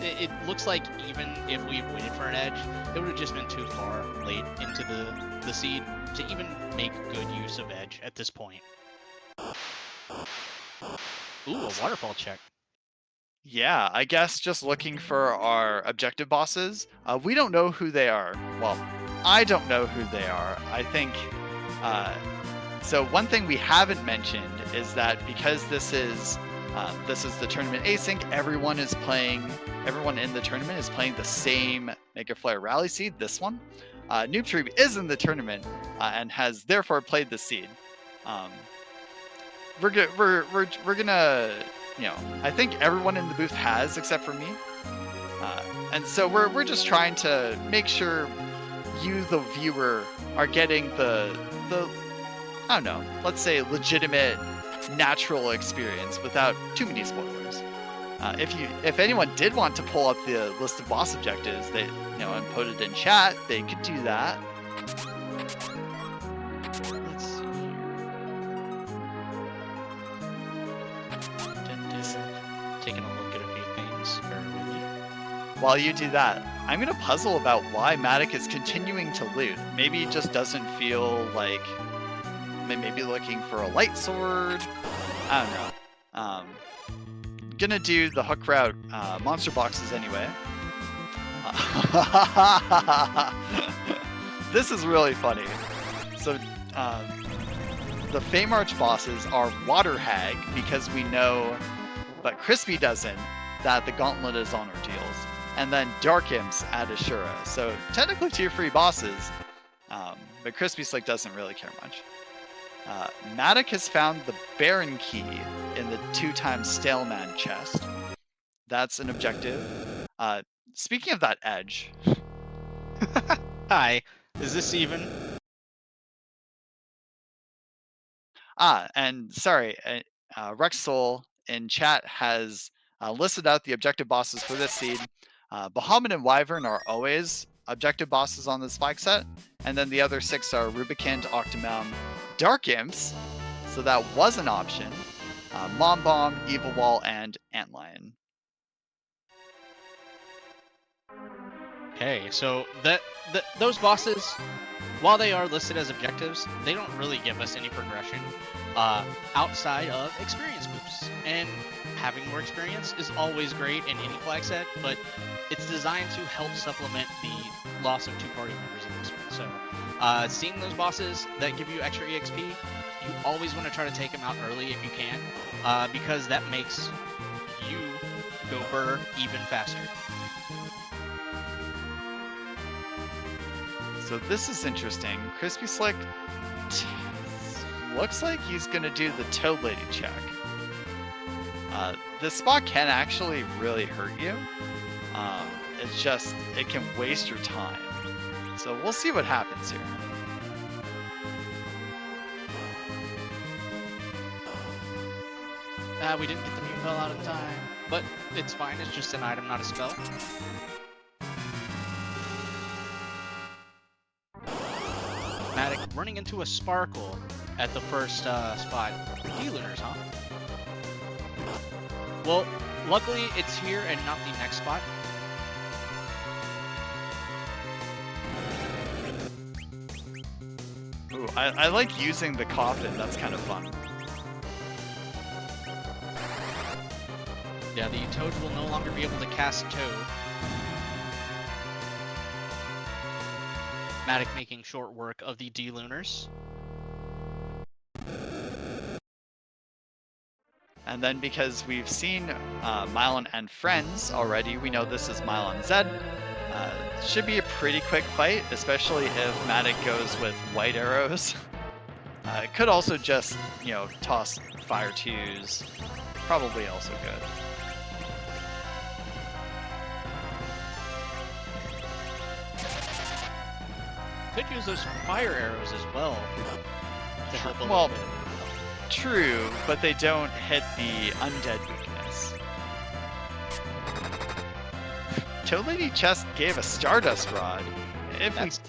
it looks like even if we waited for an edge, it would have just been too far late into the seed to even make good use of edge at this point. Ooh, a waterfall check. Yeah, I guess just looking for our objective bosses. We don't know who they are. Well, I don't know who they are. I think. So one thing we haven't mentioned is that because this is the tournament async, everyone in the tournament is playing the same Mega Flare Rally seed. This one, Noob Tree is in the tournament and has therefore played the seed. We're gonna. I think everyone in the booth has, except for me. And so we're just trying to make sure you, the viewer, are getting the I don't know, let's say legitimate, natural experience without too many spoilers. If anyone did want to pull up the list of boss objectives, and put it in chat, they could do that. Let's see here. Taking a look at a few things. Bear with me. While you do that, I'm gonna puzzle about why Matik is continuing to loot. Maybe he just doesn't feel like maybe looking for a light sword. I don't know. Gonna do the hook route monster boxes anyway. This is really funny. So the Fame Arch bosses are Water Hag because we know, but Crispy doesn't, that the gauntlet is on Ordeals. And then Dark Imps at Ashura. So technically tier 3 bosses, but Kryspyslick doesn't really care much. Matik has found the Baron key in the 2x Staleman chest. That's an objective. Speaking of that edge. Hi, is this even? And sorry, Rexol in chat has listed out the objective bosses for this seed. Bahamut and Wyvern are always objective bosses on this flag set, and then the other 6 are Rubicant, Octomom, Dark Imps, so that was an option, Mom Bomb, Evil Wall, and Antlion. Okay, so those bosses, while they are listed as objectives, they don't really give us any progression outside of experience boosts. And having more experience is always great in any flag set, but it's designed to help supplement the loss of 2 party members in this one. So seeing those bosses that give you extra EXP, you always want to try to take them out early if you can, because that makes you go burr even faster. So this is interesting. Kryspyslick looks like he's going to do the Toad Lady check. This spot can actually really hurt you. It's just, it can waste your time. So we'll see what happens here. We didn't get the mute bell out of time, but it's fine. It's just an item, not a spell. Matik running into a Sparkle at the first spot. D-Lunars, huh? Well, luckily it's here and not the next spot. Ooh, I like using the coffin. That's kind of fun. Yeah, the Toad will no longer be able to cast Toad. Matik making short work of the D-Lunars. And then because we've seen Mylon and friends already, we know this is Mylon Zed. Should be a pretty quick fight, especially if Matik goes with white arrows. It could also just, toss fire twos. Probably also good. Could use those fire arrows as well to help a Well, little bit. True, but they don't hit the undead weakness. Totally Chest gave a Stardust Rod. If we That's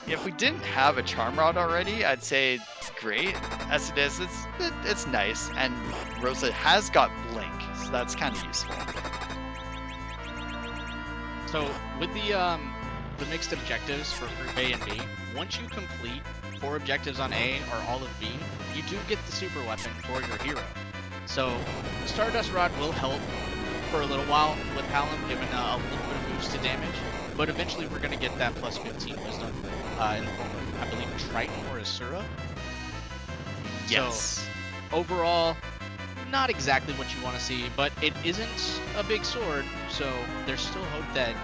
if we didn't have a Charm Rod already, I'd say great. As it is, it's nice, and Rosa has got Blink, so that's kind of useful. so with the mixed objectives for Group A and B. Once you complete 4 objectives on A or all of B, you do get the super weapon for your hero. So Stardust Rod will help for a little while with Hallam, giving a little bit of boost to damage. But eventually we're going to get that plus 15 wisdom in the form of, I believe, Triton or Asura. Yes. So overall, not exactly what you want to see, but it isn't a big sword, so there's still hope that,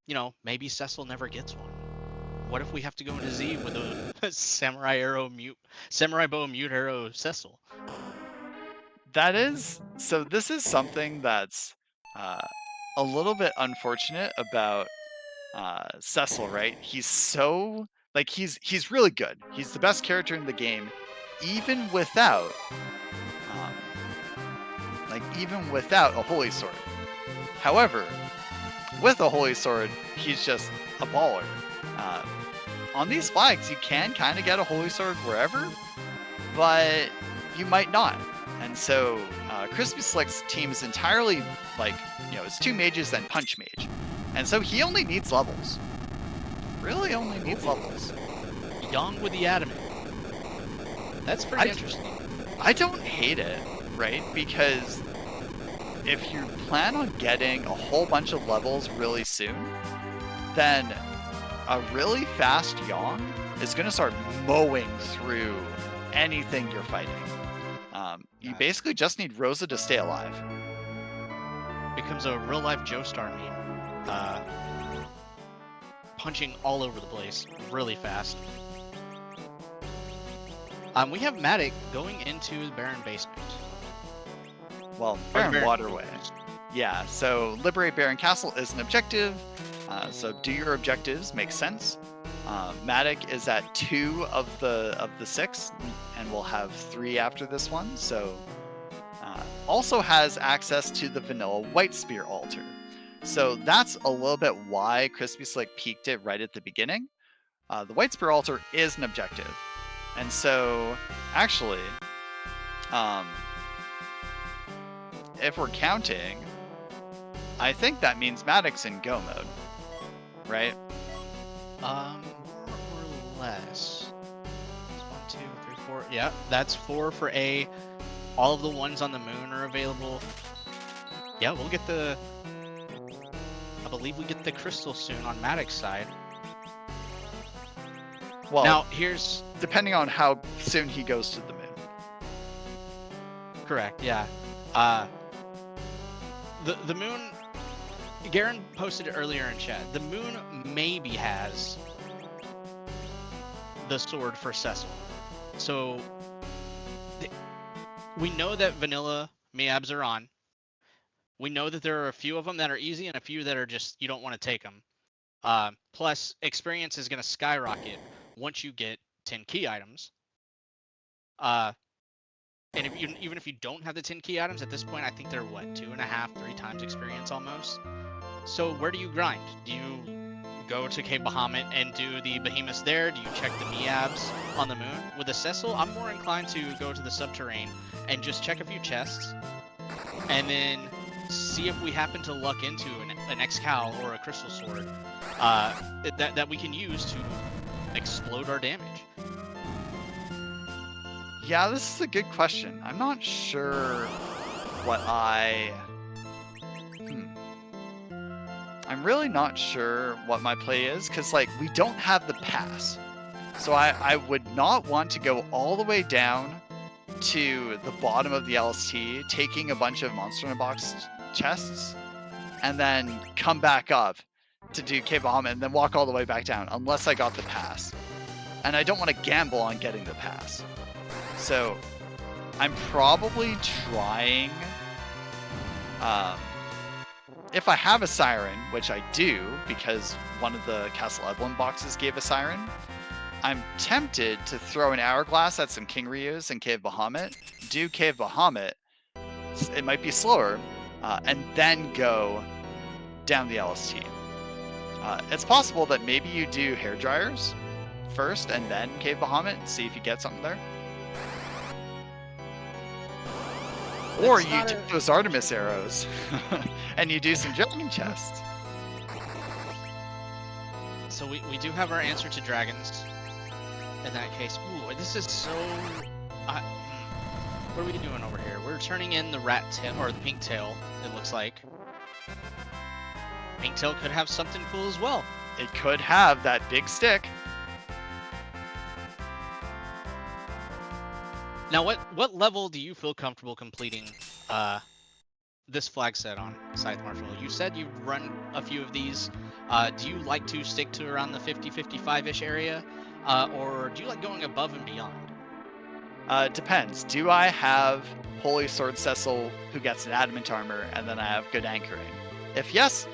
you know, maybe Cecil never gets one. What if we have to go into Z with a samurai bow mute arrow Cecil? That is, so this is something that's a little bit unfortunate about Cecil, right? He's so, like, he's really good. He's the best character in the game, even without, um, even without a Holy Sword. However, with a Holy Sword, he's just a baller. Uh, on these flags, you can kind of get a Holy Sword wherever, but you might not. And so Kryspyslick's team is entirely, like, it's 2 mages and Punch Mage. And so he only needs levels. Really only needs levels. Young with the adamant. That's pretty interesting. I don't hate it, right? Because if you plan on getting a whole bunch of levels really soon, then a really fast Yang is going to start mowing through anything you're fighting. You basically just need Rosa to stay alive. Becomes a real-life Joestar meme. Punching all over the place really fast. We have Matik going into the Barren Basement. Well, Barren Waterway. Yeah, so Liberate Barren Castle is an objective. So do your objectives, makes sense. Matik is at 2 of the 6, and we'll have 3 after this one. So also has access to the vanilla White Spear altar. So that's a little bit why Kryspyslick peaked it right at the beginning. The White Spear altar is an objective, and so actually, if we're counting, I think that means Matik's in go mode, right? More or less. 1, 2, 3, 4. Yeah, that's 4 for A. All of the ones on the moon are available. Yeah, we'll get the... I believe we get the crystal soon on Matik's side. Well, now, here's... depending on how soon he goes to the moon. Correct, yeah. The moon... Garen posted it earlier in chat. The moon maybe has the sword for Cecil. So we know that vanilla Miabs are on. We know that there are a few of them that are easy and a few that are just, you don't want to take them. Plus, experience is going to skyrocket once you get 10 key items. And even if you don't have the 10 key items, at this point, I think they're, 2.5, 3 times experience almost. So where do you grind? Do you go to Cave Bahamut and do the behemoths there? Do you check the Miabs on the moon? With the Cecil, I'm more inclined to go to the Subterranean and just check a few chests, and then see if we happen to luck into an X-Cal or a Crystal Sword that we can use to explode our damage. Yeah, this is a good question. I'm not sure what I'm really not sure what my play is, because, we don't have the pass. So I would not want to go all the way down to the bottom of the LST, taking a bunch of Monster in a Box chests, and then come back up to do Cave Bahamut and then walk all the way back down, unless I got the pass. And I don't want to gamble on getting the pass. So I'm probably trying... if I have a Siren, which I do, because one of the Castle Eidolon boxes gave a Siren, I'm tempted to throw an Hourglass at some King Ryus in Cave Bahamut, do Cave Bahamut, it might be slower, and then go down the LST. It's possible that maybe you do hair dryers first and then Cave Bahamut and see if you get something there. Or you do those Artemis arrows and you do some dragon chests. So we do have our answer to dragons in that case. Ooh, this is so... what are we doing over here? We're turning in the rat tail, or the pink tail, it looks like. Pink tail could have something cool as well. It could have that big stick. Now, what level do you feel comfortable completing this flag set on, Scythe Marshal? You said you've run a few of these. Do you like to stick to around the 50-55-ish area, or do you like going above and beyond? Depends. Do I have Holy Sword Cecil who gets an adamant armor, and then I have good anchoring? If yes,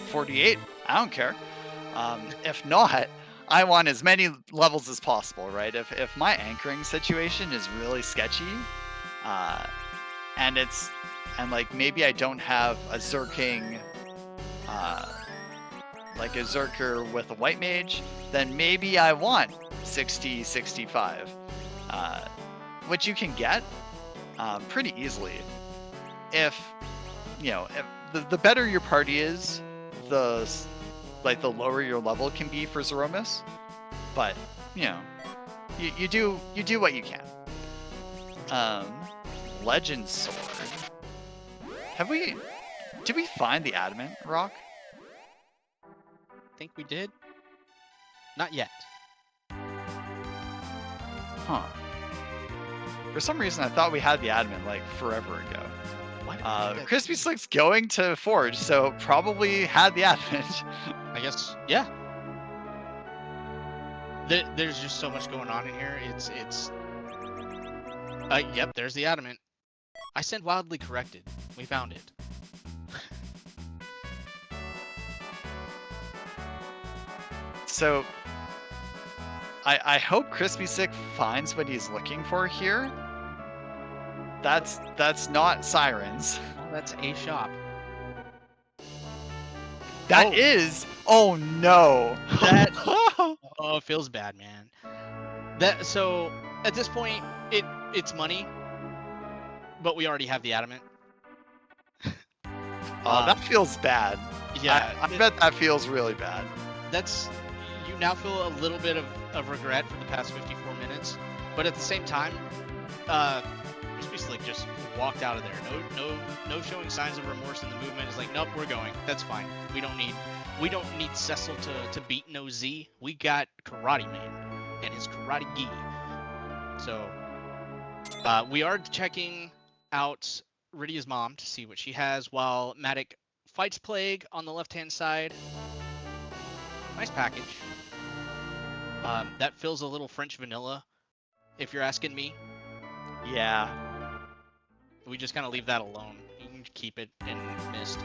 48. I don't care. If not, I want as many levels as possible, right? If my anchoring situation is really sketchy, and like maybe I don't have a Zerking, like a Zerker with a white mage, then maybe I want 60, 65, which you can get pretty easily. If the better your party is, the lower your level can be for Zeromus, but you do what you can. Legend Sword. Did we find the adamant rock? I think we did. Not yet. Huh. For some reason, I thought we had the adamant like forever ago. Kryspyslick's going to Forge, so probably had the adamant. I guess, yeah. There's just so much going on in here. Yep, there's the adamant. I said wildly corrected. We found it. So, I hope Kryspyslick finds what he's looking for here. That's not sirens. Oh, that's a shop. That is. Oh no. That. Oh, it feels bad, man. So at this point, it's money, but we already have the adamant. Oh, that feels bad. Yeah, I bet that feels really bad. You now feel a little bit of regret for the past 54 minutes, but at the same time, Kryspyslick just walked out of there. No showing signs of remorse in the movement. It's like, nope, we're going. That's fine. We don't need Cecil to beat no Z. We got Karate Man and his karate gi. So we are checking out Rydia's mom to see what she has, while Matik fights Plague on the left-hand side. Nice package. That feels a little French vanilla, if you're asking me. Yeah. We just kind of leave that alone. You can keep it in Mist.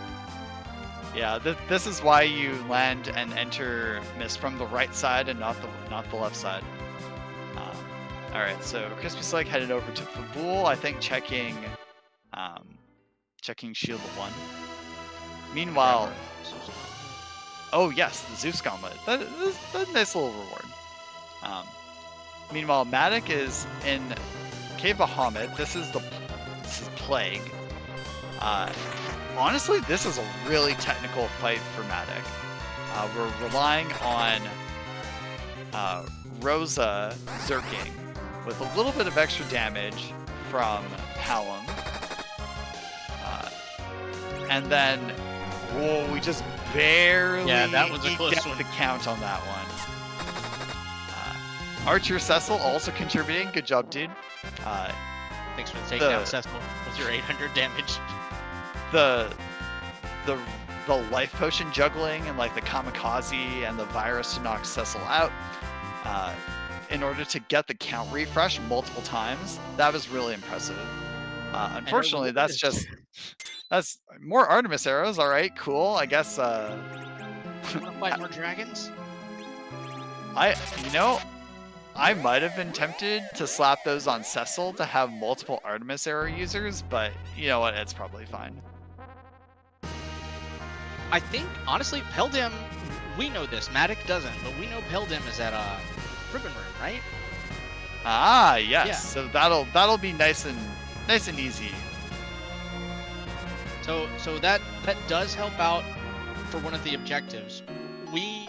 Yeah, this is why you land and enter Mist from the right side and not the left side. All right, so Kryspyslick headed over to Fabul, I think checking Shield of 1. Meanwhile, oh yes, the Zeus gauntlet. That's a nice little reward. Meanwhile, Matik is in Cave Bahamut. This is Plague. Honestly, this is a really technical fight for Matik. We're relying on Rosa Zerking with a little bit of extra damage from Palom. And then, whoa, we just barely that was a close one. The count on that one. Archer Cecil also contributing. Good job, dude. Thanks for the takedown, Cecil. With your 800 damage. The life potion juggling and like the kamikaze and the virus to knock Cecil out in order to get the count refresh multiple times. That was really impressive. Unfortunately, that's more Artemis arrows. All right, cool. I guess. Fight more dragons. I might have been tempted to slap those on Cecil to have multiple Artemis arrow users, but you know what? It's probably fine. I think, honestly, Peldam, we know this. Matik doesn't, but we know Peldam is at Ribbon Room, right? Ah, yes. Yeah. So that'll be nice and easy. So that does help out for one of the objectives. We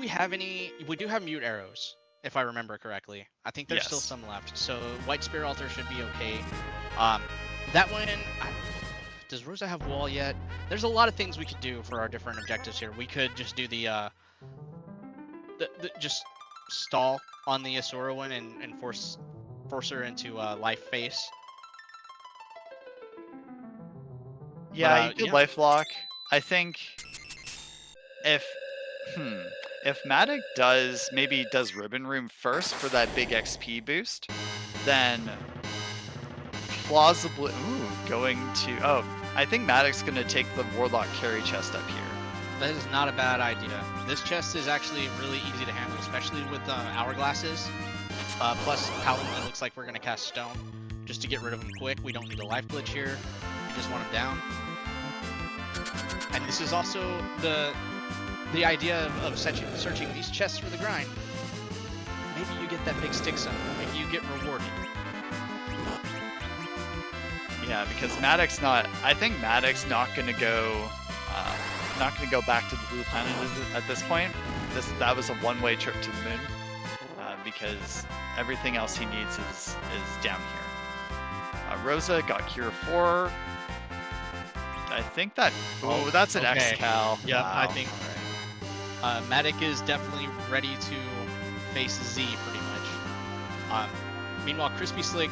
have any? We do have mute arrows, if I remember correctly. I think there's still Yes. some left. So White Spear Altar should be okay. That one. Does Rosa have wall yet? There's a lot of things we could do for our different objectives here. We could just do the just stall on the Asura one and force her into life face. Yeah, But, you could life lock. I think if Matic does Ribbon Room first for that big XP boost, then plausibly going to I think Matic's gonna take the Warlock carry chest up here. That is not a bad idea. This chest is actually really easy to handle, especially with hourglasses. Plus, Paladin, it looks like we're gonna cast Stone just to get rid of him quick. We don't need a life glitch here. We just want him down. And this is also the idea of searching these chests for the grind. Maybe you get that big stick zone. Maybe you get rewarded. Yeah, because Matic's not. I think Matic's not gonna go back to the Blue Planet at this point. That was a one-way trip to the moon, because everything else he needs is down here. Rosa got Cure 4. I think that. Oh, that's an X-Cal. Yeah, wow. I think. Right. Matik is definitely ready to face Z pretty much. Meanwhile, Kryspyslick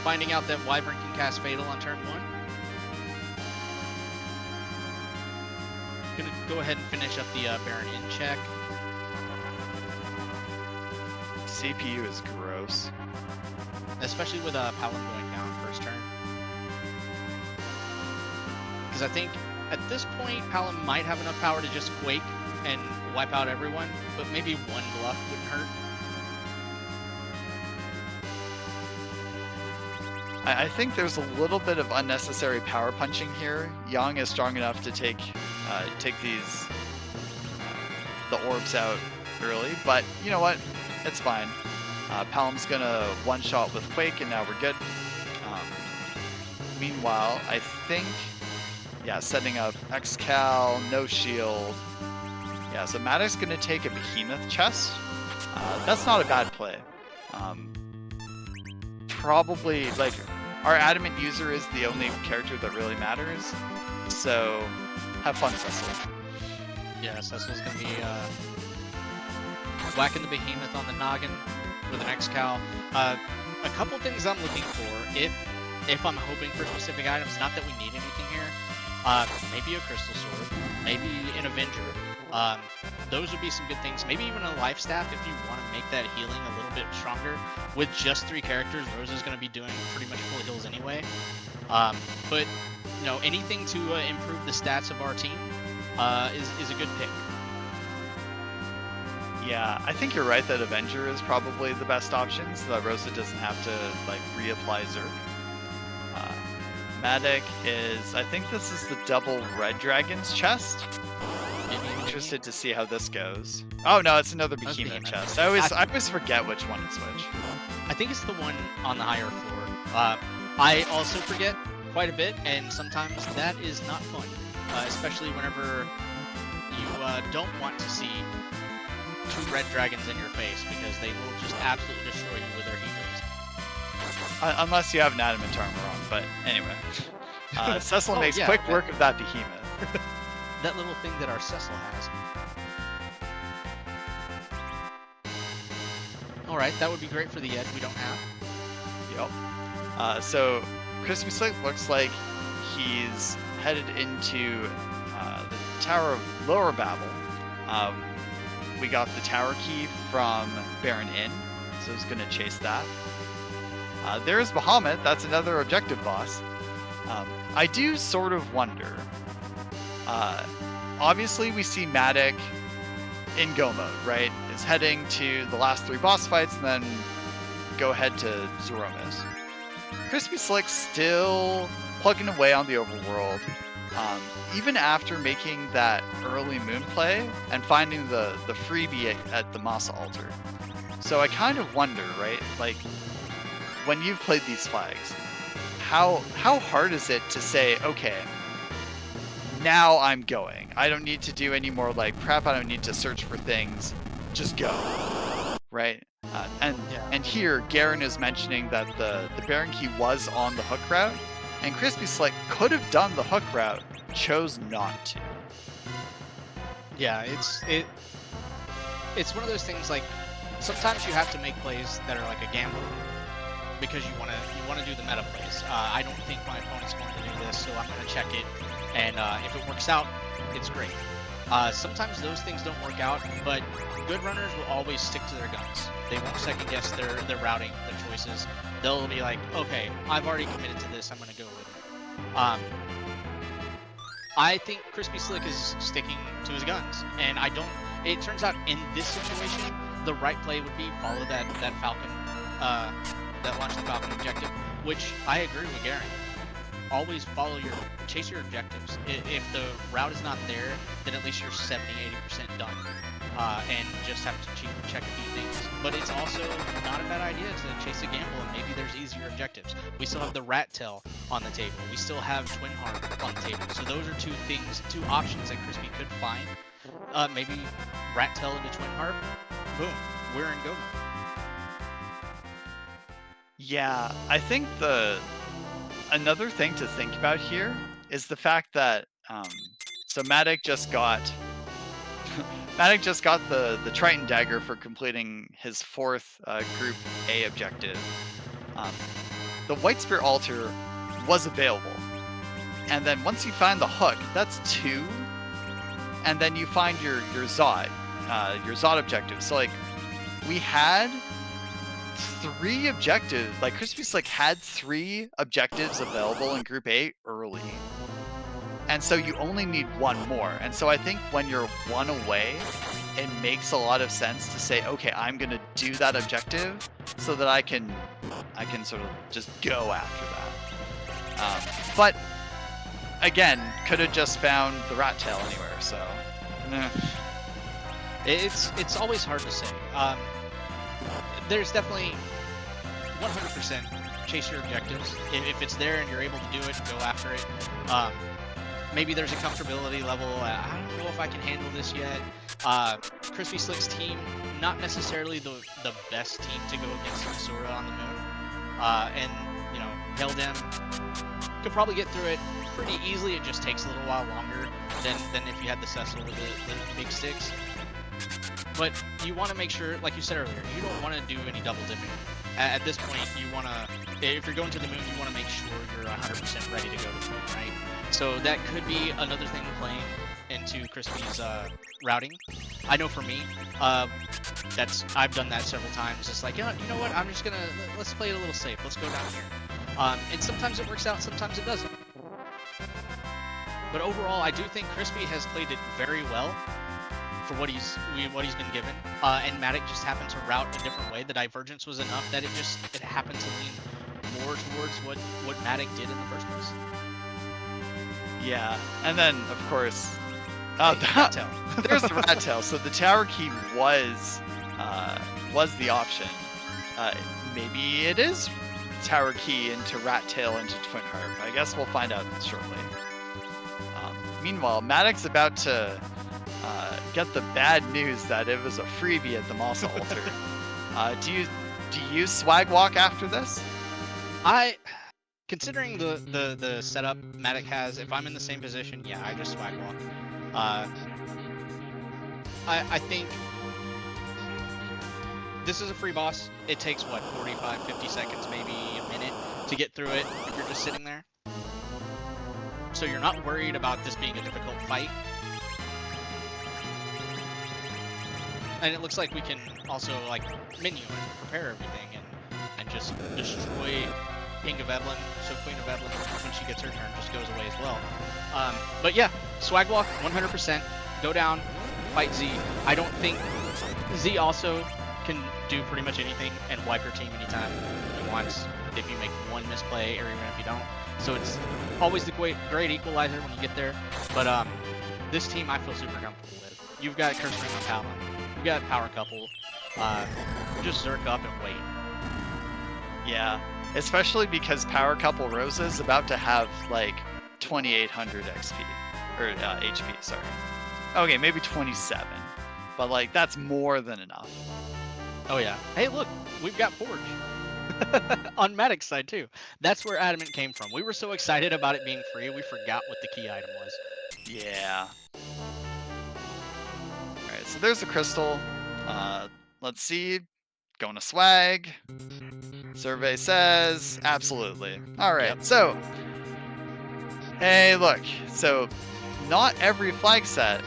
finding out that Wyvern can cast Fatal on turn 1. Gonna go ahead and finish up the Baron in check. CPU is gross. Especially with Paladin going down first turn. Because I think at this point, Paladin might have enough power to just Quake and wipe out everyone, but maybe one bluff wouldn't hurt. I think there's a little bit of unnecessary power punching here. Yang is strong enough to take these the orbs out early, but you know what? It's fine. Palam's gonna one-shot with Quake, and now we're good. Meanwhile, I think, yeah, setting up X-Cal, no shield. Yeah, so Matic's gonna take a Behemoth chest. That's not a bad play. Probably, like, our Adamant user is the only character that really matters, so have fun, Cecil. Yeah, Cecil's gonna be whacking the Behemoth on the noggin with an X-Cal. A couple things I'm looking for, if I'm hoping for specific items, not that we need anything here, maybe a Crystal Sword, maybe an Avenger. Those would be some good things. Maybe even a Life Staff if you want to make that healing a little bit stronger. With just 3 characters, Rosa's going to be doing pretty much full heals anyway. But, you know, anything to improve the stats of our team is a good pick. Yeah, I think you're right that Avenger is probably the best option, so that Rosa doesn't have to, like, reapply Zerg. Matic is, I think this is the double Red Dragon's chest. Interested to see how this goes. Oh no, it's another Behemoth chest. I always forget which one is which. I think it's the one on the higher floor. I also forget quite a bit, and sometimes that is not fun, especially whenever you don't want to see 2 red dragons in your face, because they will just absolutely destroy you with their heat rays. Unless you have an adamant armor on, but anyway. Cecil makes quick work of that Behemoth. That little thing that our Cecil has. Alright, that would be great for the Ed we don't have. Yep. So, Kryspyslick looks like he's headed into the Tower of Lower Babel. We got the tower key from Baron Inn, so he's going to chase that. There's Bahamut, that's another objective boss. I do sort of wonder. Obviously, we see Matic in go mode, right? Is heading to the last 3 boss fights and then go ahead to Zeromus. Kryspyslick still plugging away on the overworld. even after making that early moon play and finding the freebie at the Masa altar. So I kind of wonder, right? Like, when you've played these flags, how hard is it to say, okay, now I'm going. I don't need to do any more like prep. I don't need to search for things. Just go, right? And here Garen is mentioning that the Baron Key was on the hook route, and Kryspyslick could have done the hook route, chose not to. Yeah, it's one of those things, like, sometimes you have to make plays that are like a gamble because you want to do the meta plays. I don't think my opponent's going to do this, so I'm going to check it, and if it works out, it's great. Sometimes those things don't work out, but good runners will always stick to their guns. They won't second guess their routing, their choices. They'll be like, okay, I've already committed to this, I'm going to go with it. I think Kryspyslick is sticking to his guns, and it turns out in this situation, the right play would be follow that Falcon, that launch the Falcon objective, which I agree with Garen. Always chase your objectives. If the route is not there, then at least you're 70-80% done, and just have to check a few things. But it's also not a bad idea to chase a gamble, and maybe there's easier objectives. We still have the Rat Tail on the table. We still have Twin Harp on the table. So those are two options that Crispy could find. Maybe Rat Tail into Twin Harp. Boom, we're in go mode. Yeah, I think another thing to think about here is the fact that so Matik just got the Triton Dagger for completing his 4th Group A objective. The White Spear Altar was available, and then once you find the hook, that's 2, and then you find your Zod objective. So like, we had 3 objectives. Like, Kryspyslick had 3 objectives available in Group A early, and so you only need 1 more. And so I think when you're 1 away, it makes a lot of sense to say, okay, I'm gonna do that objective so that I can sort of just go after that. But again, could have just found the Rat Tail anywhere. So it's always hard to say. There's definitely 100% chase your objectives. If it's there and you're able to do it, go after it. Maybe there's a comfortability level. I don't know if I can handle this yet. Kryspyslick's team, not necessarily the best team to go against Sora on the moon. And, you know, Heldem could probably get through it pretty easily. It just takes a little while longer than if you had the Cecil with the big sticks. But you want to make sure, like you said earlier, you don't want to do any double dipping. At this point, you want to, if you're going to the moon, you want to make sure you're 100% ready to go to the moon, right? So that could be another thing playing into Crispy's routing. I know for me, I've done that several times. It's like, you know what, I'm just gonna, let's play it a little safe. Let's go down here. And sometimes it works out, sometimes it doesn't. But overall, I do think Crispy has played it very well for what he's been given, and Matik just happened to route a different way. The divergence was enough that it happened to lean more towards what Matik did in the first place. Yeah, and then of course, Rat Tail. There's the Rat Tail. So the Tower Key was the option. Maybe it is Tower Key into Rat Tail into Twin Harp. I guess we'll find out shortly. Meanwhile, Matik's about to get the bad news that it was a freebie at the Masa altar. Do you swag walk after this? Considering the setup Matik has, if I'm in the same position, yeah, I just swag walk. I think this is a free boss. It takes, what, 45, 50 seconds, maybe a minute to get through it if you're just sitting there. So you're not worried about this being a difficult fight. And it looks like we can also, like, menu and prepare everything and just destroy King of Evelyn, so Queen of Evelyn, when she gets her turn, just goes away as well. But yeah, swag walk 100%. Go down, fight Z. I don't think Z also can do pretty much anything and wipe her team anytime you want. once if you make one misplay, or even if you don't. So it's always the great equalizer when you get there. But this team I feel super comfortable with. You've got Curse on Talon. You've got Power Couple. Just Zerk up and wait. Yeah, especially because Power Couple Rosa is about to have like 2,800 XP or HP. Sorry. Okay, maybe 27, but like that's more than enough. Oh yeah. Hey, look, we've got Forge on Matik's side too. That's where Adamant came from. We were so excited about it being free, we forgot what the key item was. Yeah. All right, so there's the crystal. Let's see. Going to swag. Survey says absolutely. All right, Yep. so hey, look. So not every flag set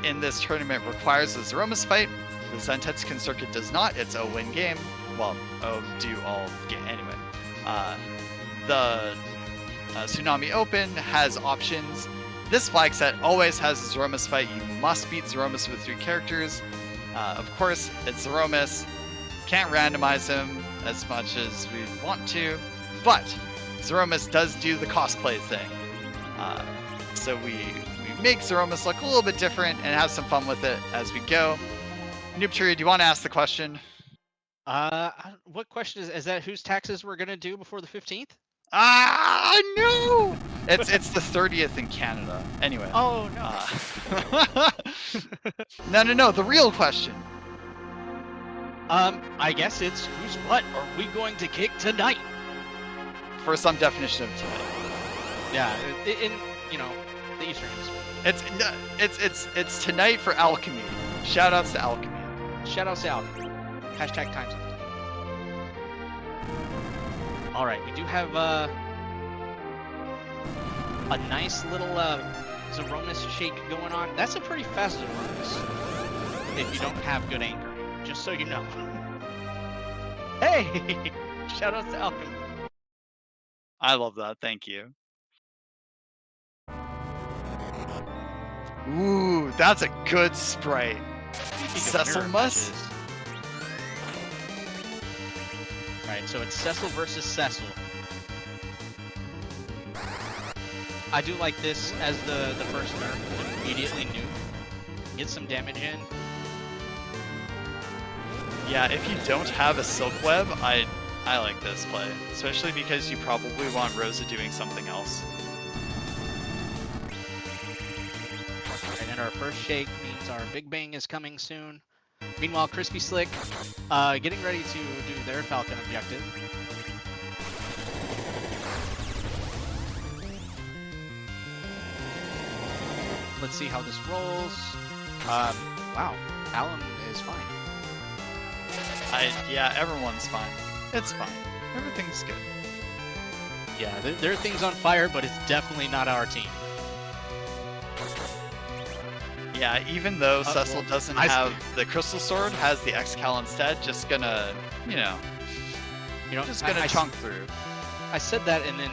in this tournament requires a Zeromus fight. The Zentetsuken circuit does not. It's a win game. Well, do all game anyway. The Tsunami Open has options. This flag set always has a Zeromus fight. You must beat Zeromus with 3 characters. Of course, it's Zeromus. Can't randomize him as much as we want to, but Zeromus does do the cosplay thing. So we make Zeromus look a little bit different and have some fun with it as we go. Noobtree, do you want to ask the question? What question is that? Whose taxes we're gonna do before the 15th? Ah, no! It's the 30th in Canada. Anyway. Oh no. No. The real question. I guess it's whose butt are we going to kick tonight? For some definition of tonight. Yeah, in the Eastern Hemisphere. It's tonight for Alchemy. Shoutouts to Alchemy. Shoutouts to Alchemy. Hashtag times up. All right, we do have a nice little Zeromus shake going on. That's a pretty fast Zeromus if you don't have good anchoring, just so you know. Hey! Shoutouts to Alchemy. I love that. Thank you. Ooh, that's a good sprite. Zeromus? Alright, so it's Cecil versus Cecil. I do like this as the first nerf, immediately nuke. Get some damage in. Yeah, if you don't have a Silk Web, I like this play. Especially because you probably want Rosa doing something else. Alright, and our first shake means our Big Bang is coming soon. Meanwhile, Kryspyslick getting ready to do their Falcon objective. Let's see how this rolls. Wow, Alan is fine. Yeah, everyone's fine. It's fine. Everything's good. Yeah, there are things on fire, but it's definitely not our team. Yeah, even though Cecil doesn't have the Crystal Sword, has the X-Cal instead, just gonna, just gonna chunk through. I said that, and then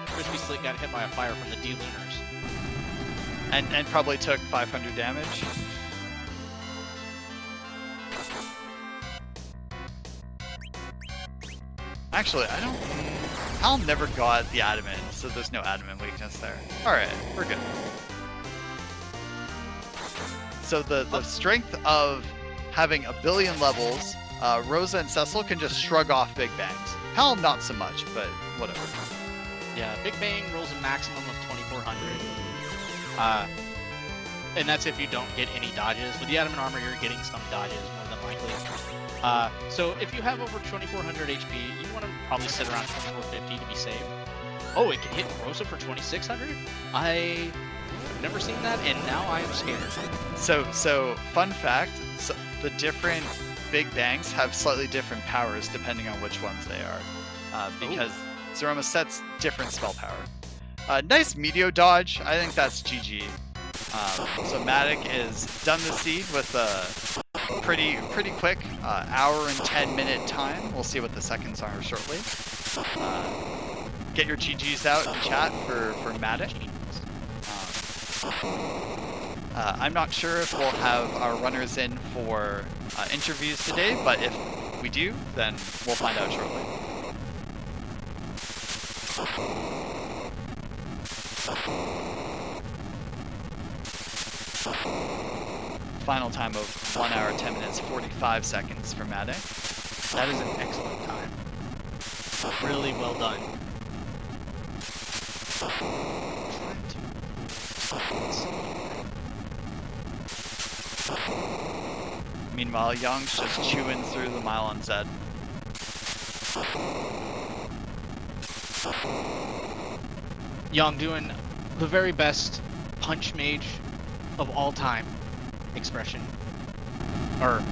Kryspyslick got hit by a fire from the D-Lunars. And probably took 500 damage. Actually, I don't... Hal never got the Adamant, so there's no Adamant weakness there. Alright, we're good. So the strength of having a billion levels, Rosa and Cecil can just shrug off Big Bangs. Hal not so much, but whatever. Yeah, Big Bang rolls a maximum of 2,400. And that's if you don't get any dodges. With the Adamant Armor, you're getting some dodges more than likely. So if you have over 2,400 HP, you want to probably sit around 2,450 to be safe. Oh, it can hit Rosa for 2,600? I've never seen that, and now I am scared. So fun fact, the different Big Bangs have slightly different powers depending on which ones they are. Because Zeromus sets different spell power. Nice Meteor dodge. I think that's GG. So Matik is done the seed with a pretty quick hour and 10-minute time. We'll see what the seconds are shortly. Get your GGs out in chat for Matik. I'm not sure if we'll have our runners in for interviews today, but if we do, then we'll find out shortly. Final time of 1 hour, 10 minutes, 45 seconds for Matik. That is an excellent time. Really well done. Meanwhile, Young's just chewing through the mile on Zed. Young doing the very best punch mage of all time expression. Or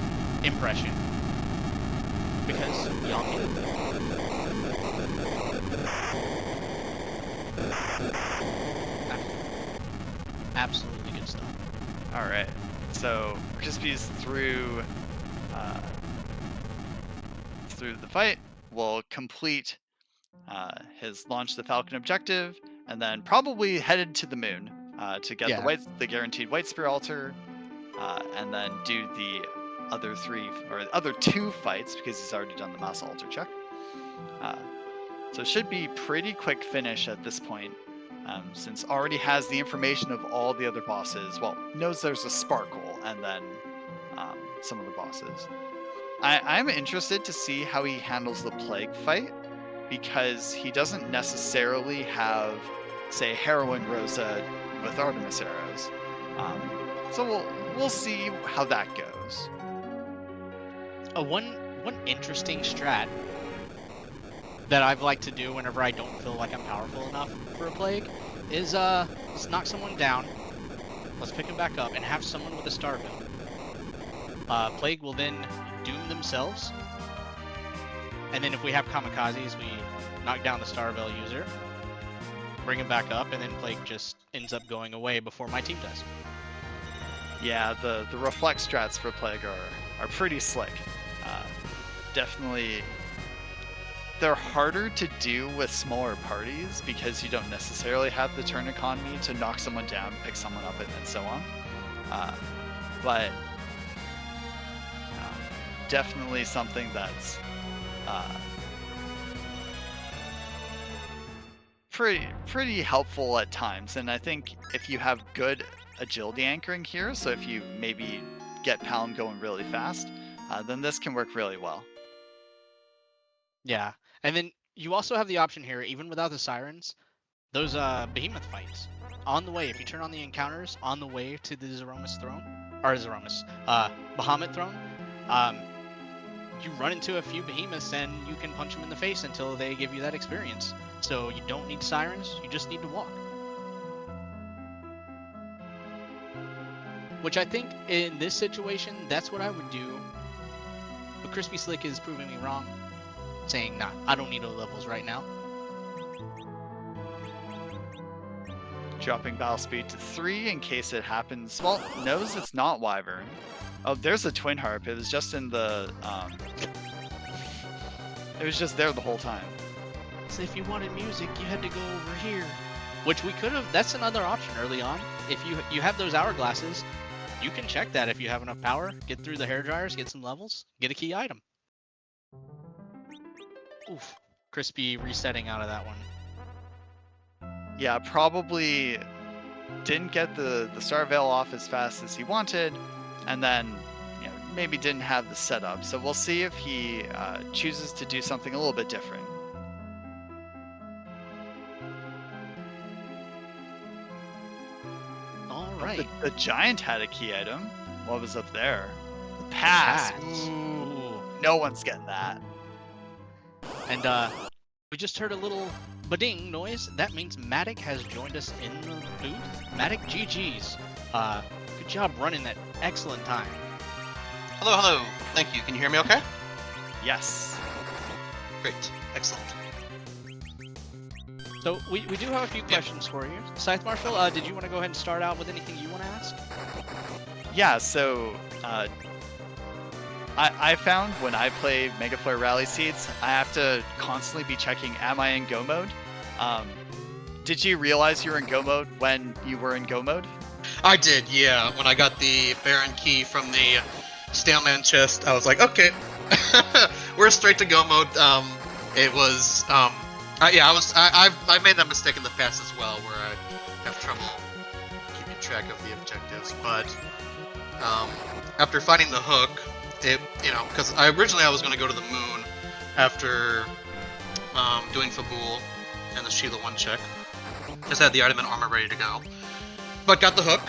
impression. Because Young absolutely good stuff. Alright, so Kryspy's through the fight. Will complete his launch the Falcon objective, and then probably headed to the moon to get the guaranteed White Spear altar, and then do the other two fights because he's already done the mass altar check. So it should be pretty quick finish at this point, since already has the information of all the other bosses. Well, knows there's a Sparkle, and then some of the bosses. I'm interested to see how he handles the Plague fight, because he doesn't necessarily have, say, Heroine Rosa with Artemis arrows. So we'll see how that goes. One interesting strat that I've liked to do whenever I don't feel like I'm powerful enough for a Plague is let's knock someone down, let's pick him back up, and have someone with a Star Veil. Plague will then doom themselves, and then if we have kamikazes, we knock down the Star Veil user, bring him back up, and then Plague just ends up going away before my team does. Yeah, the reflex strats for Plague are pretty slick. Definitely, they're harder to do with smaller parties because you don't necessarily have the turn economy to knock someone down, pick someone up, and so on. But definitely something that's pretty helpful at times. And I think if you have good agility anchoring here, so if you maybe get Palm going really fast, then this can work really well. Yeah, and then you also have the option here, even without the sirens, those behemoth fights. On the way, if you turn on the encounters on the way to the Zeromus throne, or Bahamut throne, you run into a few behemoths and you can punch them in the face until they give you that experience. So you don't need sirens, you just need to walk. Which I think in this situation, that's what I would do. But Kryspyslick is proving me wrong, saying, nah, I don't need no levels right now. Dropping battle speed to 3 in case it happens. Well, knows it's not Wyvern. Oh, there's a Twin Harp. It was just in the it was just there the whole time. So if you wanted music, you had to go over here. Which we could have, that's another option early on. If you have those hourglasses, you can check that if you have enough power. Get through the hair dryers, get some levels, get a key item. Oof. Crispy resetting out of that one. Yeah, probably didn't get the Star Veil off as fast as he wanted, and then maybe didn't have the setup. So we'll see if he chooses to do something a little bit different. All right. The giant had a key item. What was up there? The pass. Ooh, no one's getting that. And we just heard a little ba-ding noise. That means Matik has joined us in the booth. Matik, GG's. Good job running that excellent time. Hello, hello. Thank you. Can you hear me okay? Yes. Great. Excellent. So we do have a few questions for you. Scythe Marshal, did you want to go ahead and start out with anything you want to ask? Yeah, so I found when I play Mega Flare Rally Seeds, I have to constantly be checking, am I in Go mode? Did you realize you were in Go mode when you were in Go mode? I did, yeah. When I got the Baron key from the Staleman chest, I was like, okay, we're straight to Go mode. It was Yeah, I made that mistake in the past as well, where I have trouble keeping track of the objectives. But after finding the hook, because originally I was going to go to the moon after doing Fabul and the Sheila 1 check. Just had the item and armor ready to go, but got the hook,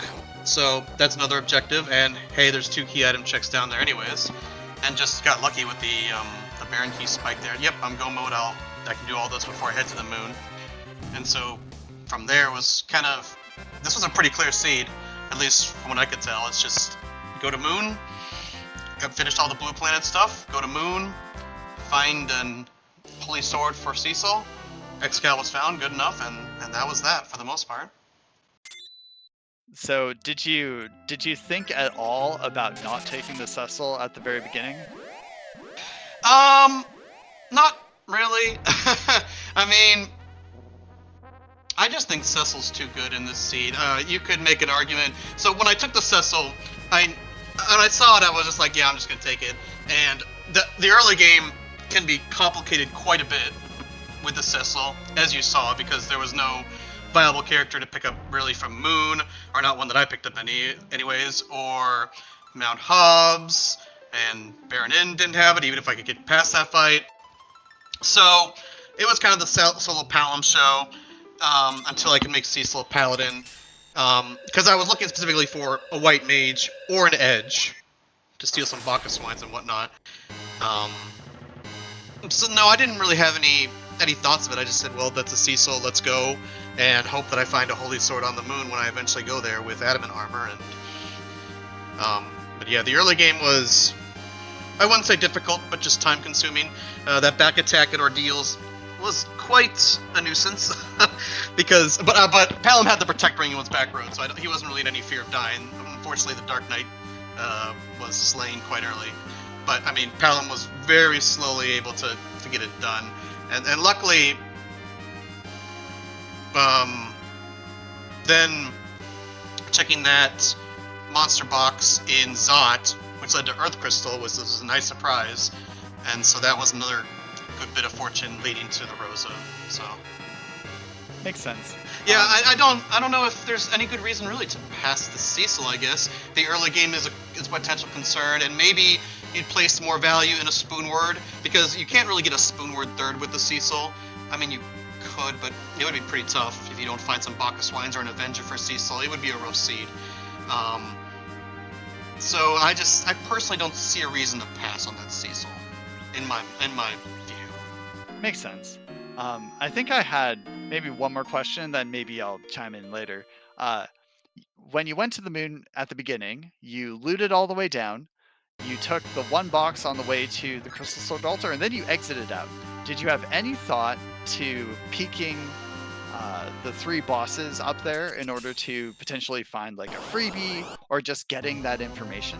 so that's another objective. And hey, there's 2 key item checks down there anyways, and just got lucky with the Baron key spike there. Yep, I'm go mode. I can do all this before I head to the moon. And so from there was this was a pretty clear seed, at least from what I could tell. It's just go to moon, got finished all the blue planet stuff, go to moon, find an holy sword for Cecil. Excal was found, good enough, and that was that for the most part. So did you think at all about not taking the Cecil at the very beginning? Not really. I mean, I just think Cecil's too good in this seed. You could make an argument. So when I took the Cecil, I saw it, I was just like, yeah, I'm just gonna take it. And the early game can be complicated quite a bit with the Cecil, as you saw, because there was no viable character to pick up really from Moon, or not one that I picked up anyways, or Mount Hobbs, and Baron Inn didn't have it, even if I could get past that fight. So it was kind of the solo Palom show, until I could make Cecil a Paladin, because I was looking specifically for a white mage or an edge to steal some Bacchus wines and whatnot. So no, I didn't really have any thoughts of it. I just said, well, that's a Cecil, let's go, and hope that I find a holy sword on the moon when I eventually go there with adamant armor. And but yeah, the early game was, I wouldn't say difficult, but just time consuming. That back attack at Ordeals was quite a nuisance, because but Palom had the protect ring in his back road, so he wasn't really in any fear of dying. Unfortunately, the Dark Knight was slain quite early. But I mean, Palom was very slowly able to get it done, and luckily, then checking that monster box in Zot, which led to Earth Crystal, was a nice surprise, and so that was another good bit of fortune leading to the Rosa. So Makes sense. yeah, I don't know if there's any good reason really to pass the Cecil. I guess the early game is a potential concern, and maybe you'd place more value in a Spoonword, because you can't really get a Spoonword third with the Cecil. I mean, you could, but it would be pretty tough if you don't find some Bacchus Wines or an Avenger for Cecil. It would be a rough seed. So I personally don't see a reason to pass on that Cecil, in my view. Makes sense. I think I had maybe one more question, then maybe I'll chime in later. When you went to the moon at the beginning, you looted all the way down, you took the one box on the way to the Crystal Sword Altar, and then you exited out. Did you have any thought to peeking the 3 bosses up there in order to potentially find like a freebie, or just getting that information?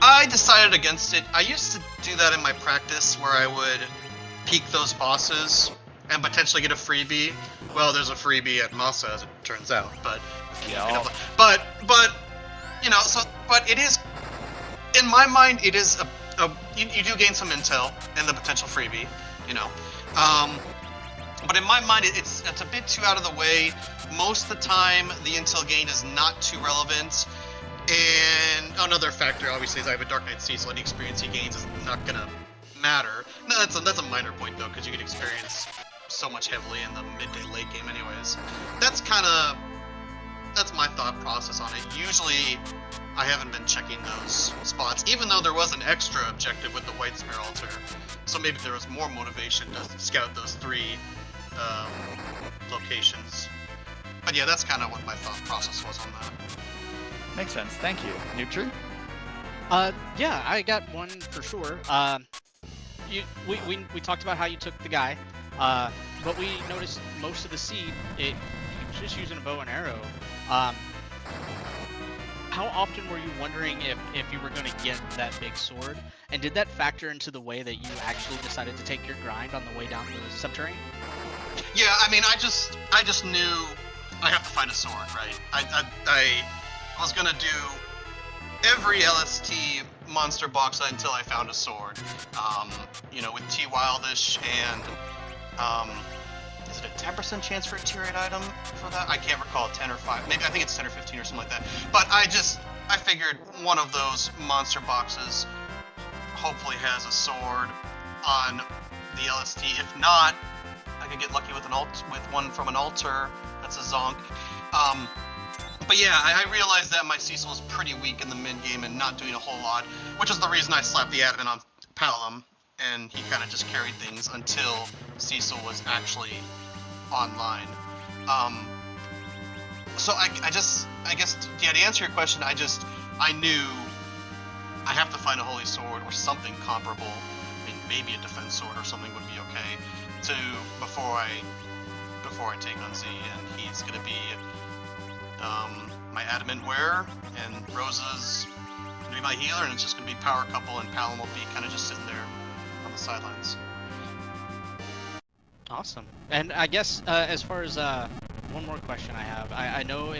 I decided against it. I used to do that in my practice, where I would peek those bosses and potentially get a freebie. Well, there's a freebie at Masa, as it turns out, but Yeah. but it is, in my mind, it is you do gain some intel in the potential freebie, but in my mind, it's a bit too out of the way. Most of the time, the intel gain is not too relevant. And another factor, obviously, is I have a Dark Knight Cecil, and the experience he gains is not gonna matter. No, that's a minor point though, because you can experience so much heavily in the midday late game, anyways. That's my thought process on it. Usually, I haven't been checking those spots, even though there was an extra objective with the White Spear Altar. So maybe there was more motivation to scout those 3 locations. But yeah, that's kind of what my thought process was on that. Makes sense. Thank you. Nutri? Yeah, I got one for sure. We talked about how you took the guy, but we noticed most of the seed, he was just using a bow and arrow. How often were you wondering if you were going to get that big sword? And did that factor into the way that you actually decided to take your grind on the way down the Subterranean? Yeah, I mean, I just knew I have to find a sword, right? I was gonna do every LST monster box until I found a sword. With T Wildish and Is it a 10% chance for a tier 8 item for that? I can't recall, 10 or 5. Maybe I think it's 10 or 15 or something like that. But I figured one of those monster boxes hopefully has a sword on the LST. If not, I could get lucky with one from an altar. That's a zonk. But yeah, I realized that my Cecil is pretty weak in the mid game and not doing a whole lot, which is the reason I slapped the admin on Palom, and he kind of just carried things until Cecil was actually online. So I guess, yeah, to answer your question, I knew I have to find a holy sword or something comparable. I mean, maybe a defense sword or something would be okay before I take on Z, and he's gonna be my adamant wearer, and Rosa's gonna be my healer, and it's just gonna be power couple, and Palom will be kind of just sitting there on the sidelines. Awesome. And I guess as far as one more question I have, I know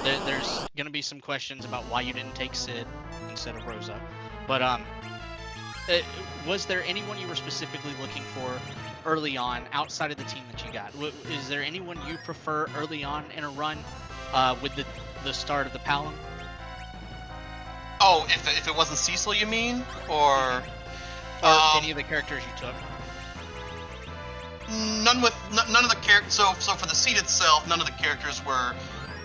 there's gonna be some questions about why you didn't take Sid instead of Rosa, but was there anyone you were specifically looking for early on outside of the team that you got? Is there anyone you prefer early on in a run with the start of the Palom? Oh, if it wasn't Cecil, you mean, or any of the characters you took? None of the characters. So for the seed itself, none of the characters were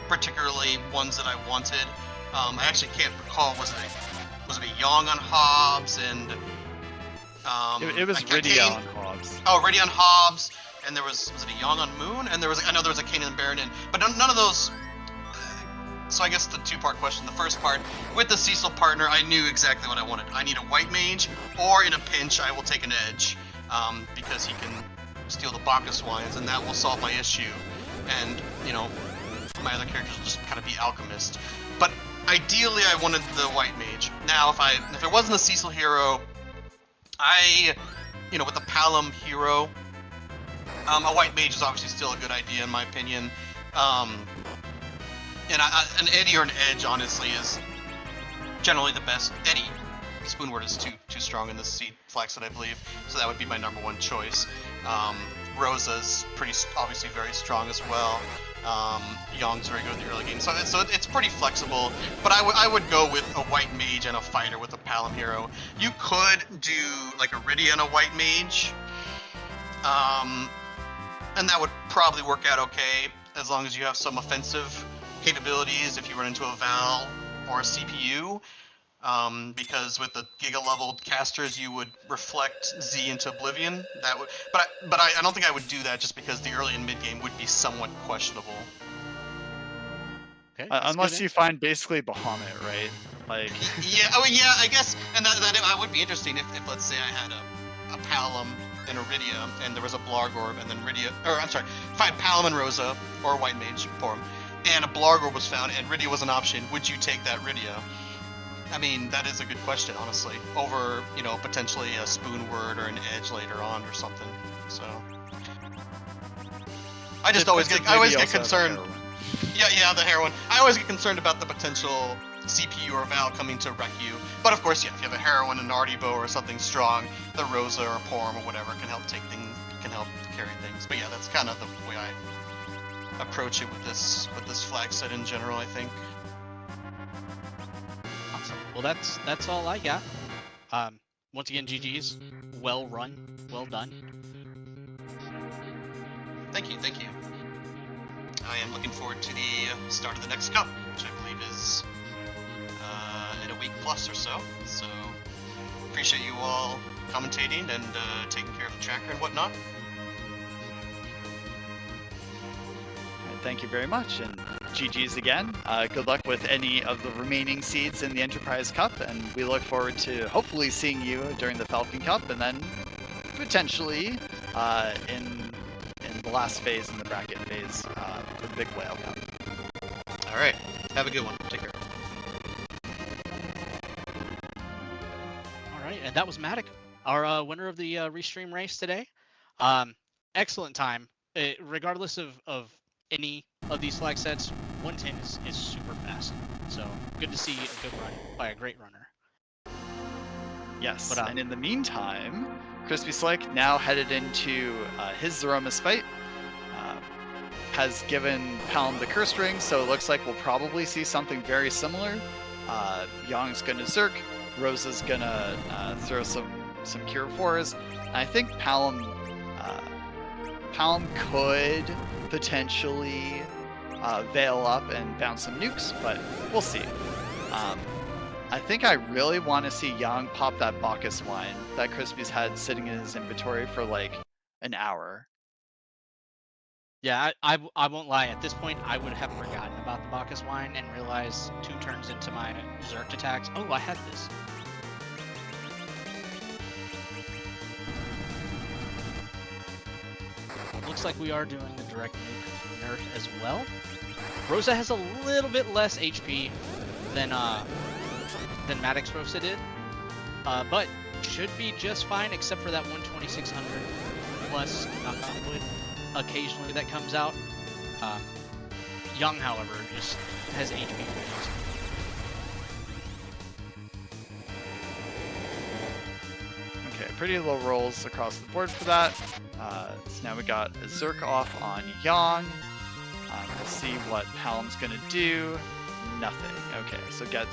particularly ones that I wanted. I actually can't recall. Was it a Yong on Hobbs and It was Rydia on Hobbs. Oh, Rydia on Hobbs, and there was it a Yong on Moon, and I know there was a Kanan and Baronin, but none of those. So I guess the two-part question. The first part, with the Cecil partner, I knew exactly what I wanted. I need a white mage, or in a pinch, I will take an edge, because he can steal the Bacchus wines, and that will solve my issue. And, my other characters will just kind of be alchemist. But ideally, I wanted the white mage. Now, if it wasn't a Cecil hero, with the Palom hero, a white mage is obviously still a good idea in my opinion. And an Eddie or an Edge, honestly, is generally the best. Eddie, Spoonword is too strong in the seed flax that I believe, so that would be my number one choice. Rosa's obviously very strong as well. Yong's very good in the early game, so it's pretty flexible. But I would go with a white mage and a fighter with a Palom hero. You could do like a Rydia and a white mage, and that would probably work out okay as long as you have some offensive capabilities if you run into a Val or a CPU. Because with the Giga leveled casters, you would reflect Z into Oblivion. That would, but I don't think I would do that just because the early and mid game would be somewhat questionable. Okay, unless you find basically Bahamut, right? Like. Yeah. Oh yeah. I guess, and that would be interesting if let's say I had a Palom and a Rydia, and there was a Blargorb, and then Rydia, or I'm sorry, if I had Palom and Rosa or a White Mage form, and a Blargorb was found, and Rydia was an option, would you take that Rydia? I mean, that is a good question, honestly. Over, potentially a Spoonword or an Edge later on or something. So, I just always get concerned. Yeah, the heroine. I always get concerned about the potential CPU or Val coming to wreck you. But of course, yeah, if you have a heroine, an Artibo, or something strong, the Rosa or Porm or whatever can help carry things. But yeah, that's kind of the way I approach it with this flag set in general, I think. Awesome. Well, that's all I got. Once again, GG's. Well run. Well done. Thank you. I am looking forward to the start of the next cup, which I believe is in a week plus or so. So, appreciate you all commentating and taking care of the tracker and whatnot. Thank you very much, and GG's again. Good luck with any of the remaining seeds in the Enterprise Cup, and we look forward to hopefully seeing you during the Falcon Cup, and then potentially in the last phase, in the bracket phase, for the Big Whale Cup. All right, have a good one. Take care. All right, and that was Matik, our winner of the Restream race today. Excellent time, regardless of any of these flag sets. 110 is super fast, so good to see a good run by a great runner. Yes, But, and in the meantime, Kryspyslick, now headed into his Zeromus fight, has given Palm the curse ring, so it looks like we'll probably see something very similar. Yong's gonna Zerk, Rosa's gonna throw some Cure 4s. And I think Palm could potentially veil up and bounce some nukes, but we'll see. I think I really want to see Yang pop that Bacchus wine that Crispy's had sitting in his inventory for like an hour. Yeah, I won't lie. At this point, I would have forgotten about the Bacchus wine and realized 2 turns into my Zerk attacks. Oh, I had this. Looks like we are doing the direct nuke nerf as well. Rosa has a little bit less HP than Matik's Rosa did, but should be just fine except for that 12600 plus knock on wood occasionally that comes out. Young, however, just has HP reduced. Okay, pretty low rolls across the board for that. So now we got a Zerk off on Yang. We'll see what Palm's gonna do. Nothing. Okay, so get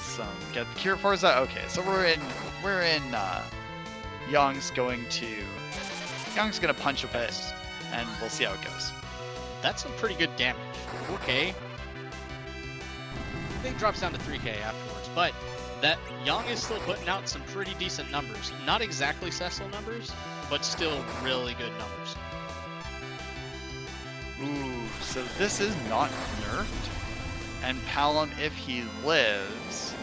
the Cure Forza. Okay, so we're in Yang's gonna punch a bit, and we'll see how it goes. That's some pretty good damage. 4k. I think it drops down to 3k afterwards, but that Yang is still putting out some pretty decent numbers. Not exactly Cecil numbers, but still really good numbers. Ooh, so this is not nerfed, and Palom, if he lives,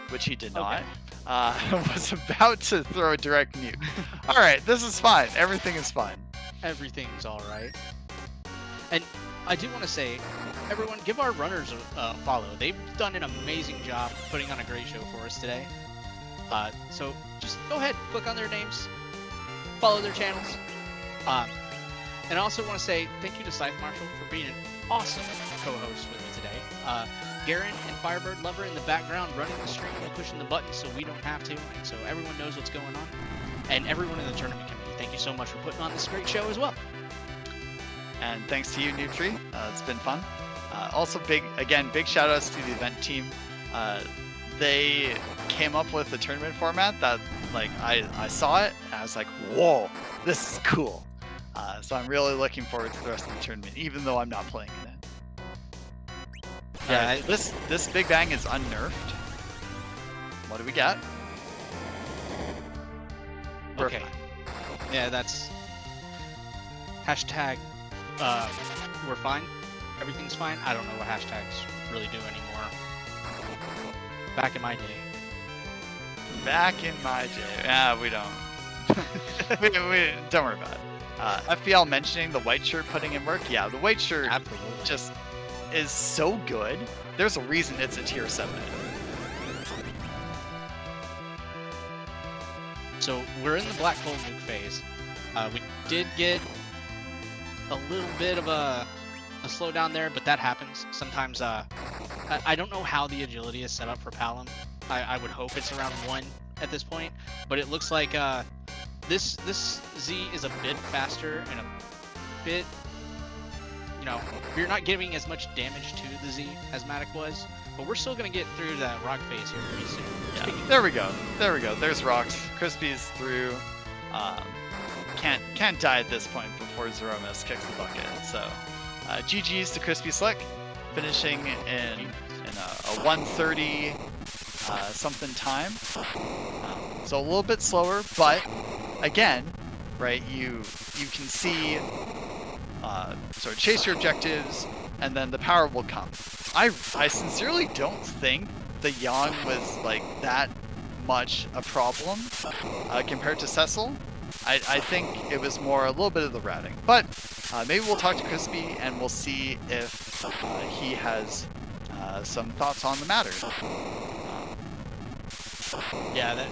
which he did not, was about to throw a direct nuke. All right, this is fine. Everything is fine. Everything's all right. And I do want to say, everyone, give our runners a follow. They've done an amazing job putting on a great show for us today. So just go ahead, click on their names, follow their channels. And I also want to say thank you to Scythe Marshall for being an awesome co-host with me today. Garen and Firebird Lover in the background running the stream and pushing the buttons so we don't have to, and so everyone knows what's going on. And everyone in the tournament committee, thank you so much for putting on this great show as well. And thanks to you, Newtree. It's been fun. Also, big shout outs to the event team. They came up with a tournament format that, like, I saw it and I was like, whoa, this is cool. So I'm really looking forward to the rest of the tournament, even though I'm not playing in it. Yeah, this Big Bang is unnerfed. What do we get? Okay. Yeah, that's hashtag. We're fine. Everything's fine. I don't know what hashtags really do anymore. Back in my day. Back in my day. Yeah, we don't. we don't worry about it. FBL mentioning the white shirt putting in work. Yeah, the white shirt Absolutely. just is so good. There's a reason it's a tier 7. So we're in the black hole nuke phase. We did get a little bit of a slowdown there, but that happens. Sometimes I don't know how the agility is set up for Palom. I would hope it's around 1 at this point, but it looks like this Z is a bit faster and a bit, we're not giving as much damage to the Z as Matik was, but we're still going to get through that rock phase here pretty soon. Yeah, there we go. There's rocks. Crispy's through. Can't die at this point before Zeromus kicks the bucket. So GG's to Kryspyslick, finishing in a 130 something time. So a little bit slower, but again, right? You can see sort of chase your objectives, and then the power will come. I sincerely don't think the Yang was like that much a problem compared to Cecil. I think it was more a little bit of the routing, but maybe we'll talk to Crispy and we'll see if he has some thoughts on the matter. Yeah,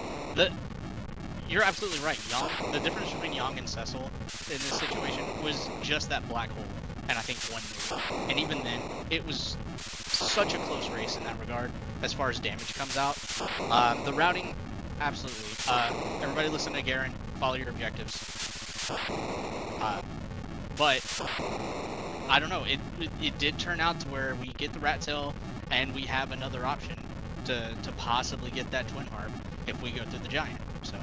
you're absolutely right. Yang, the difference between Yang and Cecil in this situation was just that black hole, and I think 1 move. And even then, it was such a close race in that regard, as far as damage comes out. The routing Absolutely. Everybody listen to Garen. Follow your objectives. But I don't know. It did turn out to where we get the rat tail, and we have another option to possibly get that twin harp if we go through the giant. So,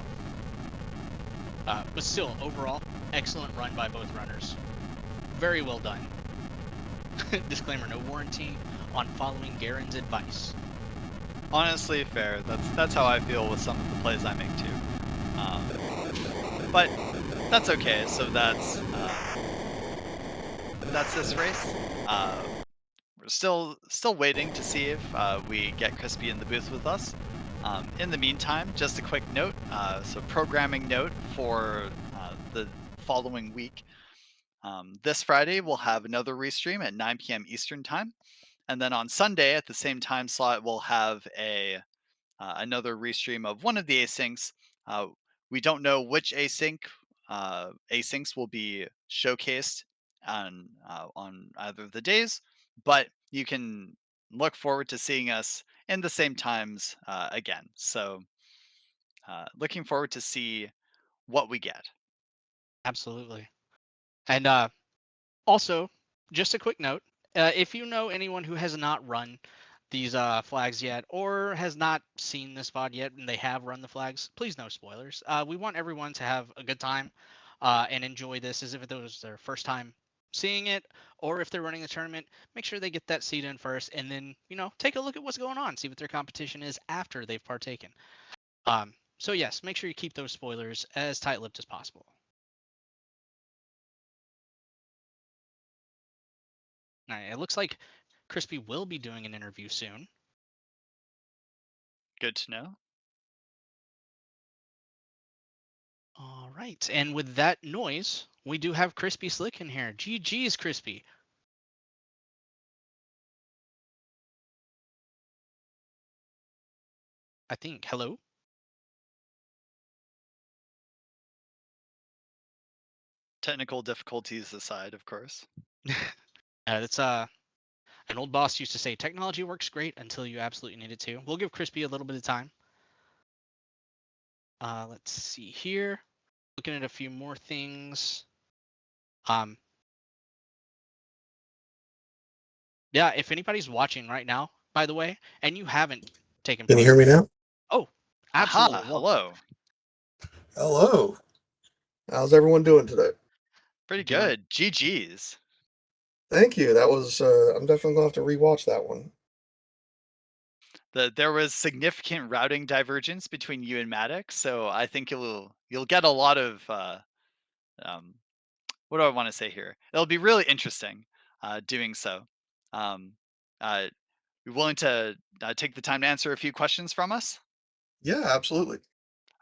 but still, overall, excellent run by both runners. Very well done. Disclaimer: no warranty on following Garen's advice. Honestly, fair. That's how I feel with some of the plays I make too. But that's okay. So that's this race. We're still waiting to see if we get Crispy in the booth with us. In the meantime, just a quick note. So programming note for the following week. This Friday we'll have another restream at 9 p.m. Eastern time, and then on Sunday at the same time slot we'll have another restream of one of the asyncs. We don't know which asyncs will be showcased on either of the days, but you can look forward to seeing us in the same times again. So looking forward to see what we get. Absolutely. And also, just a quick note: if you know anyone who has not run these flags yet, or has not seen this VOD yet, and they have run the flags, please no spoilers. We want everyone to have a good time and enjoy this as if it was their first time seeing it, or if they're running the tournament, make sure they get that seed in first, and then take a look at what's going on, see what their competition is after they've partaken. So yes, make sure you keep those spoilers as tight-lipped as possible. All right, it looks like Crispy will be doing an interview soon. Good to know. All right, and with that noise, we do have Kryspyslick in here. GG's, Crispy. I think. Hello? Technical difficulties aside, of course. That's an old boss used to say, technology works great until you absolutely need it to. We'll give Crispy a little bit of time. Let's see here. Looking at a few more things. Yeah, if anybody's watching right now, by the way, and you haven't taken Can you part. hear me now? Oh, absolutely. Aha, Welcome. hello. Hello. How's everyone doing today? Pretty Doing- good. GG's. Thank you. That was I'm definitely gonna have to rewatch that one. There was significant routing divergence between you and Matik, so I think you'll get a lot of what do I want to say here? It'll be really interesting doing so. You willing to take the time to answer a few questions from us? Yeah, absolutely.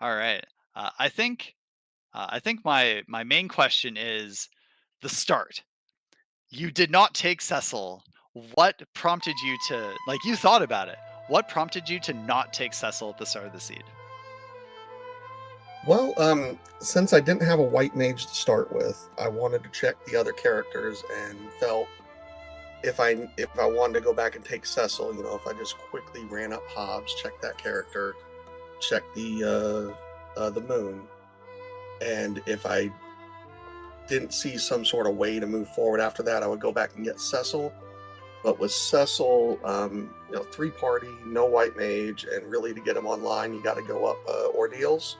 All right. I think my main question is the start. You did not take Cecil. What prompted you to you thought about it? What prompted you to not take Cecil at the start of the seed? Well, since I didn't have a white mage to start with, I wanted to check the other characters and felt if I wanted to go back and take Cecil, if I just quickly ran up Hobbs, checked that character, checked the moon, and if I didn't see some sort of way to move forward after that, I would go back and get Cecil. But with Cecil, 3-party, no white mage, and really to get him online, you got to go up Ordeals.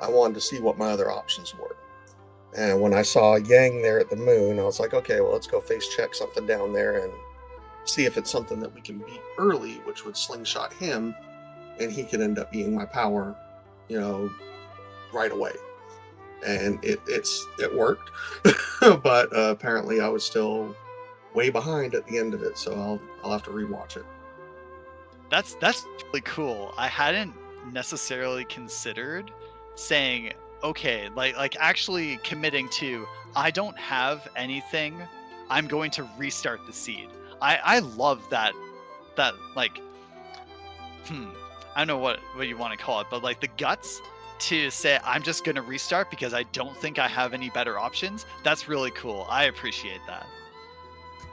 I wanted to see what my other options were. And when I saw Yang there at the moon, I was like, okay, well, let's go face check something down there and see if it's something that we can beat early, which would slingshot him, and he could end up being my power, right away. And it worked, but apparently I was still way behind at the end of it, so I'll have to rewatch it. That's really cool. I hadn't necessarily considered saying, okay, like actually committing to, I don't have anything, I'm going to restart the seed. I love that like I don't know what you want to call it, but like the guts to say I'm just going to restart because I don't think I have any better options. That's really cool. I appreciate that.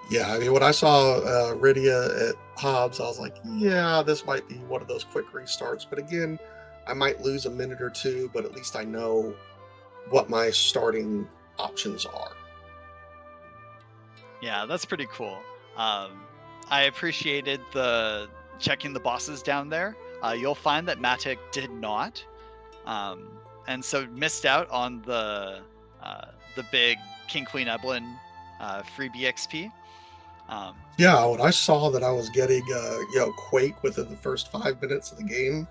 Yeah, I mean, when I saw Rydia at Hobbs, I was like, yeah, this might be one of those quick restarts. But again, I might lose a minute or two, but at least I know what my starting options are. Yeah, that's pretty cool. I appreciated the checking the bosses down there. You'll find that Matik did not, and so missed out on the big King Queen Evelyn freebie XP. Yeah, when I saw that I was getting Quake within the first 5 minutes of the game,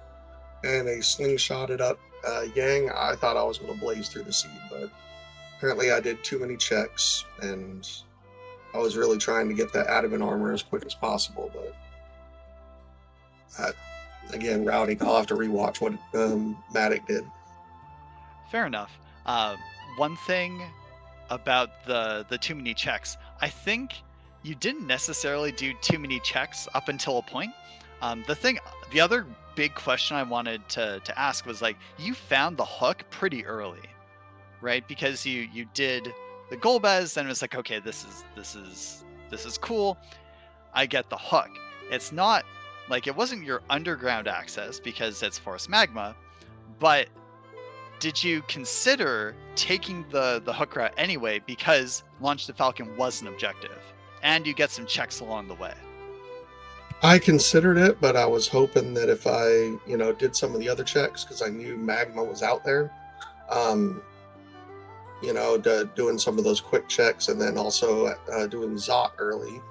and a slingshotted up Yang, I thought I was going to blaze through the seed, but apparently I did too many checks, and I was really trying to get that adamant armor as quick as possible, but again, routing, I'll have to rewatch what Matik did. Fair enough. One thing about the too many checks, I think you didn't necessarily do too many checks up until a point. The other big question I wanted to ask was, like, you found the hook pretty early, right? Because you did the Golbez, and it was like, okay, this is cool. I get the hook. It's not like it wasn't your underground access because it's Forest Magma, but did you consider taking the hook route anyway because Launch the Falcon was an objective, and you get some checks along the way? I considered it, but I was hoping that if I, did some of the other checks, because I knew Magma was out there, doing some of those quick checks, and then also doing Zot early,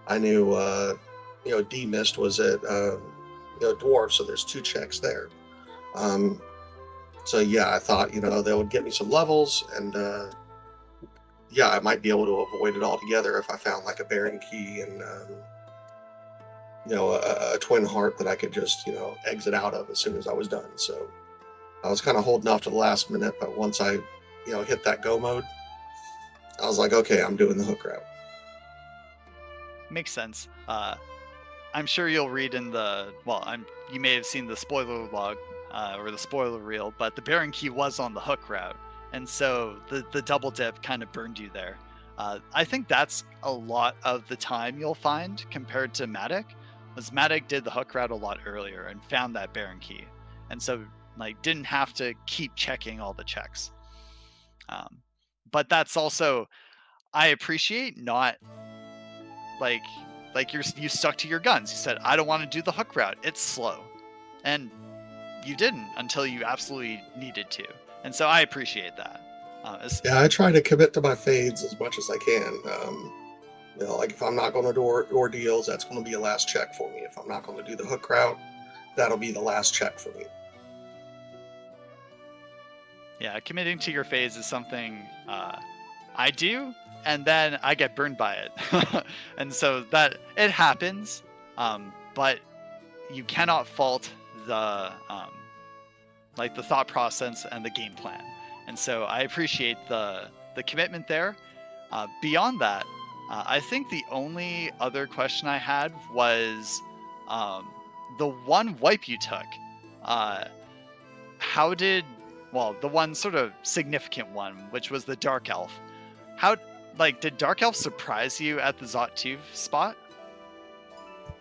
I knew, D-Mist was at, Dwarf, so there's 2 checks there. So yeah, I thought, they would get me some levels, and I might be able to avoid it altogether if I found like a Baron Key and a Twin Heart that I could just exit out of as soon as I was done. So I was kind of holding off to the last minute, but once I hit that go mode, I was like, okay, I'm doing the hook route. Makes sense. I'm sure you'll read in you may have seen the spoiler log or the spoiler reel, but the Baron Key was on the hook route, and so the double dip kind of burned you there. I think that's a lot of the time you'll find compared to Matik, was Matik did the hook route a lot earlier and found that Baron Key, and so didn't have to keep checking all the checks. But that's also, I appreciate not you stuck to your guns. You said, I don't want to do the hook route, it's slow, and you didn't until you absolutely needed to, and so I appreciate that. I try to commit to my fades as much as I can. If I'm not going to do Ordeals, that's going to be a last check for me. If I'm not going to do the hook route, that'll be the last check for me. Yeah, committing to your phase is something I do, and then I get burned by it. And so that it happens, but you cannot fault the thought process and the game plan. And so I appreciate the commitment there. Beyond that, I think the only other question I had was the one wipe you took. The one sort of significant one, which was the Dark Elf. Did Dark Elf surprise you at the Zot 2 spot?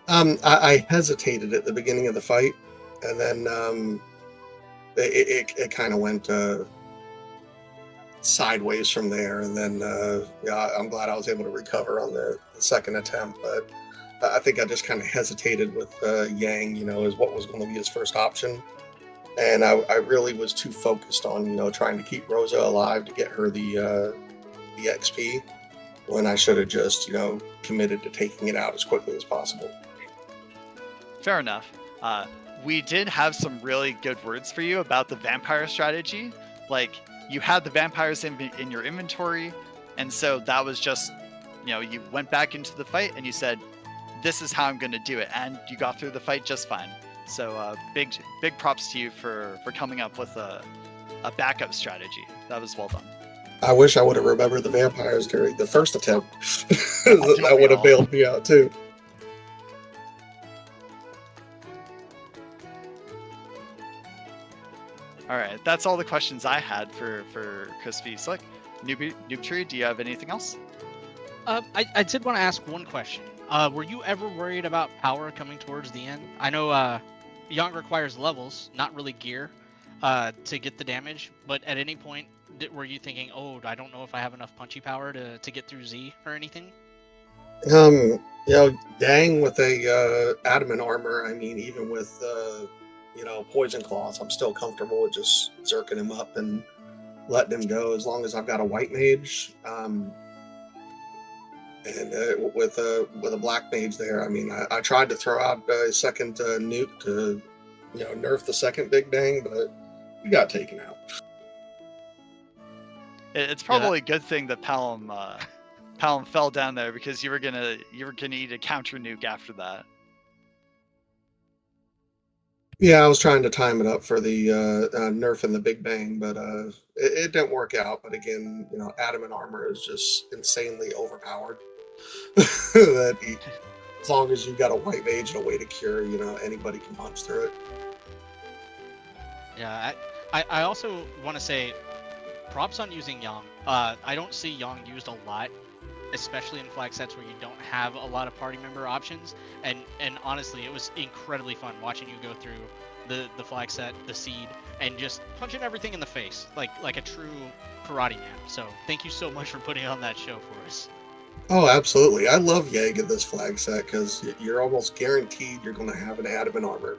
I hesitated at the beginning of the fight, and then it kind of went sideways from there, and then I'm glad I was able to recover on the second attempt, but I think I just kind of hesitated with Yang, as what was going to be his first option, and I really was too focused on trying to keep Rosa alive to get her the XP, when I should have just committed to taking it out as quickly as possible. Fair enough. We did have some really good words for you about the vampire strategy. You had the vampires in your inventory, and so that was just, you went back into the fight and you said, this is how I'm going to do it, and you got through the fight just fine. So big props to you for coming up with a backup strategy. That was well done. I wish I would have remembered the vampires during the first attempt. That would have bailed me out too. All right, that's all the questions I had for Kryspyslick. Noob Tree, do you have anything else? I did want to ask one question. Were you ever worried about power coming towards the end? I know Yang requires levels, not really gear, to get the damage. But at any point, were you thinking, oh, I don't know if I have enough punchy power to get through Z or anything? You know, Dang with a adamant armor. I mean, even with you know, poison claws, I'm still comfortable with just zerking him up and letting him go as long as I've got a white mage. And with a black mage there, I mean, I tried to throw out a second nuke to, you know, nerf the second big Dang, but we got taken out. It's probably a good thing that Palom fell down there, because you were gonna need a counter nuke after that. Yeah, I was trying to time it up for the nerf and the Big Bang, but it didn't work out. But again, you know, adamant armor is just insanely overpowered. As long as you've got a white mage and a way to cure, you know, anybody can punch through it. Yeah, I also want to say props on using Yang. I don't see Yang used a lot, especially in flag sets where you don't have a lot of party member options. And honestly, it was incredibly fun watching you go through the flag set, the seed, and just punching everything in the face like a true karate man. So thank you so much for putting on that show for us. Oh, absolutely. I love Yeg in this flag set because you're almost guaranteed you're going to have an adamant armor.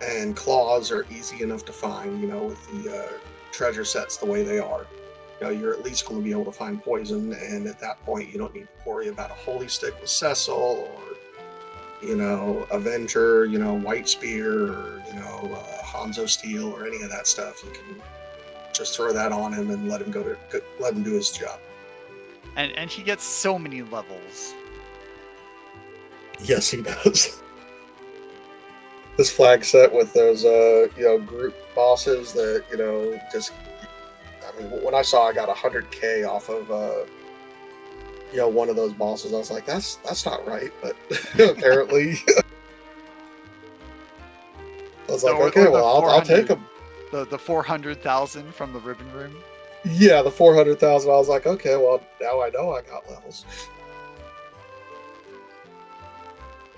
And claws are easy enough to find, you know, with the treasure sets the way they are. You know, you're at least going to be able to find poison, and at that point, you don't need to worry about a holy stick with Cecil or, you know, Avenger, you know, White Spear, or, you know, Hanzo Steel, or any of that stuff. You can just throw that on him and let him do his job. And he gets so many levels. Yes, he does. This flag set with those, you know, group bosses that, you know, just, I mean, when I saw I got 100k off of, you know, one of those bosses, I was like, that's not right, but apparently, I was like, okay, well, I'll take them. The 400,000 from the ribbon room. Yeah, the 400,000. I was like, okay, well, now I know I got levels.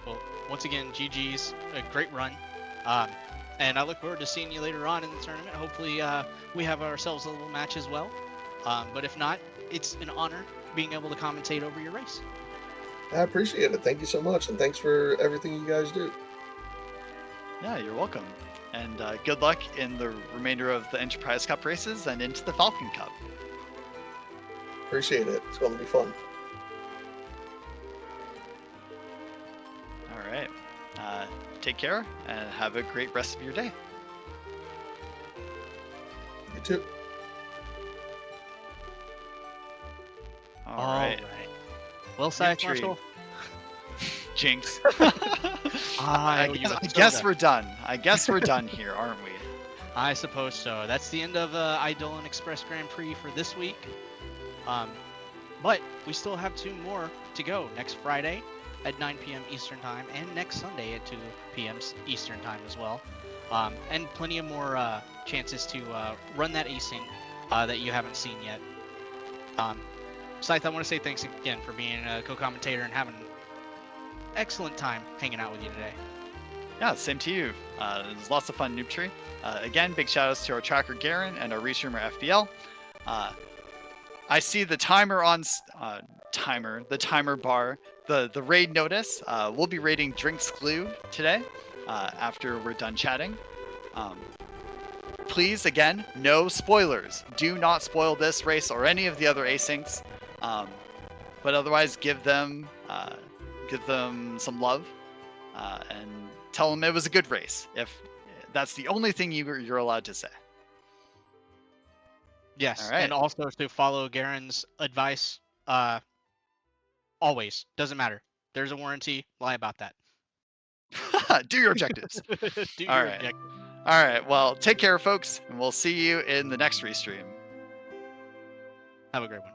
Well, once again, GG's, a great run. And I look forward to seeing you later on in the tournament. Hopefully, we have ourselves a little match as well. But if not, it's an honor being able to commentate over your race. I appreciate it. Thank you so much. And thanks for everything you guys do. Yeah, you're welcome. And good luck in the remainder of the Enterprise Cup races and into the Falcon Cup. Appreciate it. It's going to be fun. All right. Take care and have a great rest of your day. You too. All right. Well, Scythe Marshal. Jinx. I guess we're done. I guess we're done here, aren't we? I suppose so. That's the end of Eidolon Express Grand Prix for this week. But we still have 2 more to go next Friday at 9 p.m. Eastern Time and next Sunday at 2 p.m. Eastern Time as well. And plenty of more chances to run that Async that you haven't seen yet. Scythe, I want to say thanks again for being a co-commentator and having an excellent time hanging out with you today. Yeah, same to you. It was lots of fun, Noob Tree. Again, big shout outs to our tracker Garen and our restreamer FBL. I see the timer on the timer bar, the raid notice. We'll be raiding Drinks Glue today after we're done chatting. Please, again, no spoilers. Do not spoil this race or any of the other asyncs. But otherwise, give them some love and tell them it was a good race. If that's the only thing you're allowed to say. Yes, right. And also to follow Garen's advice. Always doesn't matter. There's a warranty. Lie about that. Do your objectives. Do All your right. objectives. All right. Well, take care, folks, and we'll see you in the next restream. Have a great one.